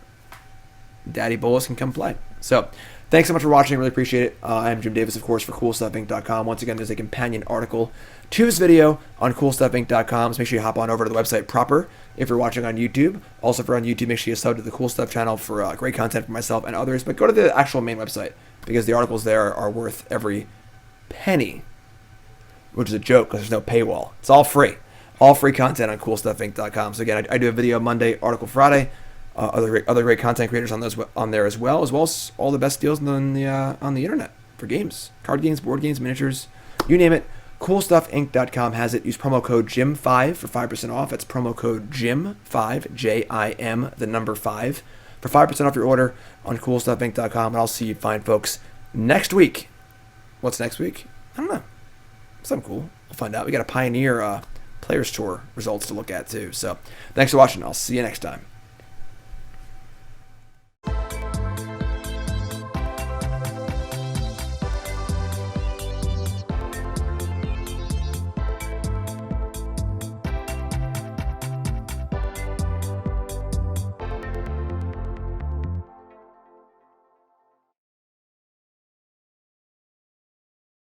Daddy Bolas can come play. So thanks so much for watching. Really appreciate it. I'm Jim Davis, of course, for CoolStuffInc.com. Once again, there's a companion article to this video on CoolStuffInc.com. So make sure you hop on over to the website proper if you're watching on YouTube. Also, if you're on YouTube, make sure you sub to the Cool Stuff channel for great content for myself and others. But go to the actual main website, because the articles there are worth every penny, which is a joke because there's no paywall. It's all free. All free content on CoolStuffInc.com. So again, I do a video Monday, article Friday. Other great content creators on there as well as all the best deals on the internet for games, card games, board games, miniatures, you name it. CoolStuffInc.com has it. Use promo code JIM5 for 5% off. It's promo code JIM5, J-I-M, the number 5, for 5% off your order on CoolStuffInc.com. And I'll see you fine folks next week. What's next week? I don't know. Something cool. We'll find out. We got a Pioneer Players Tour results to look at too. So thanks for watching. I'll see you next time.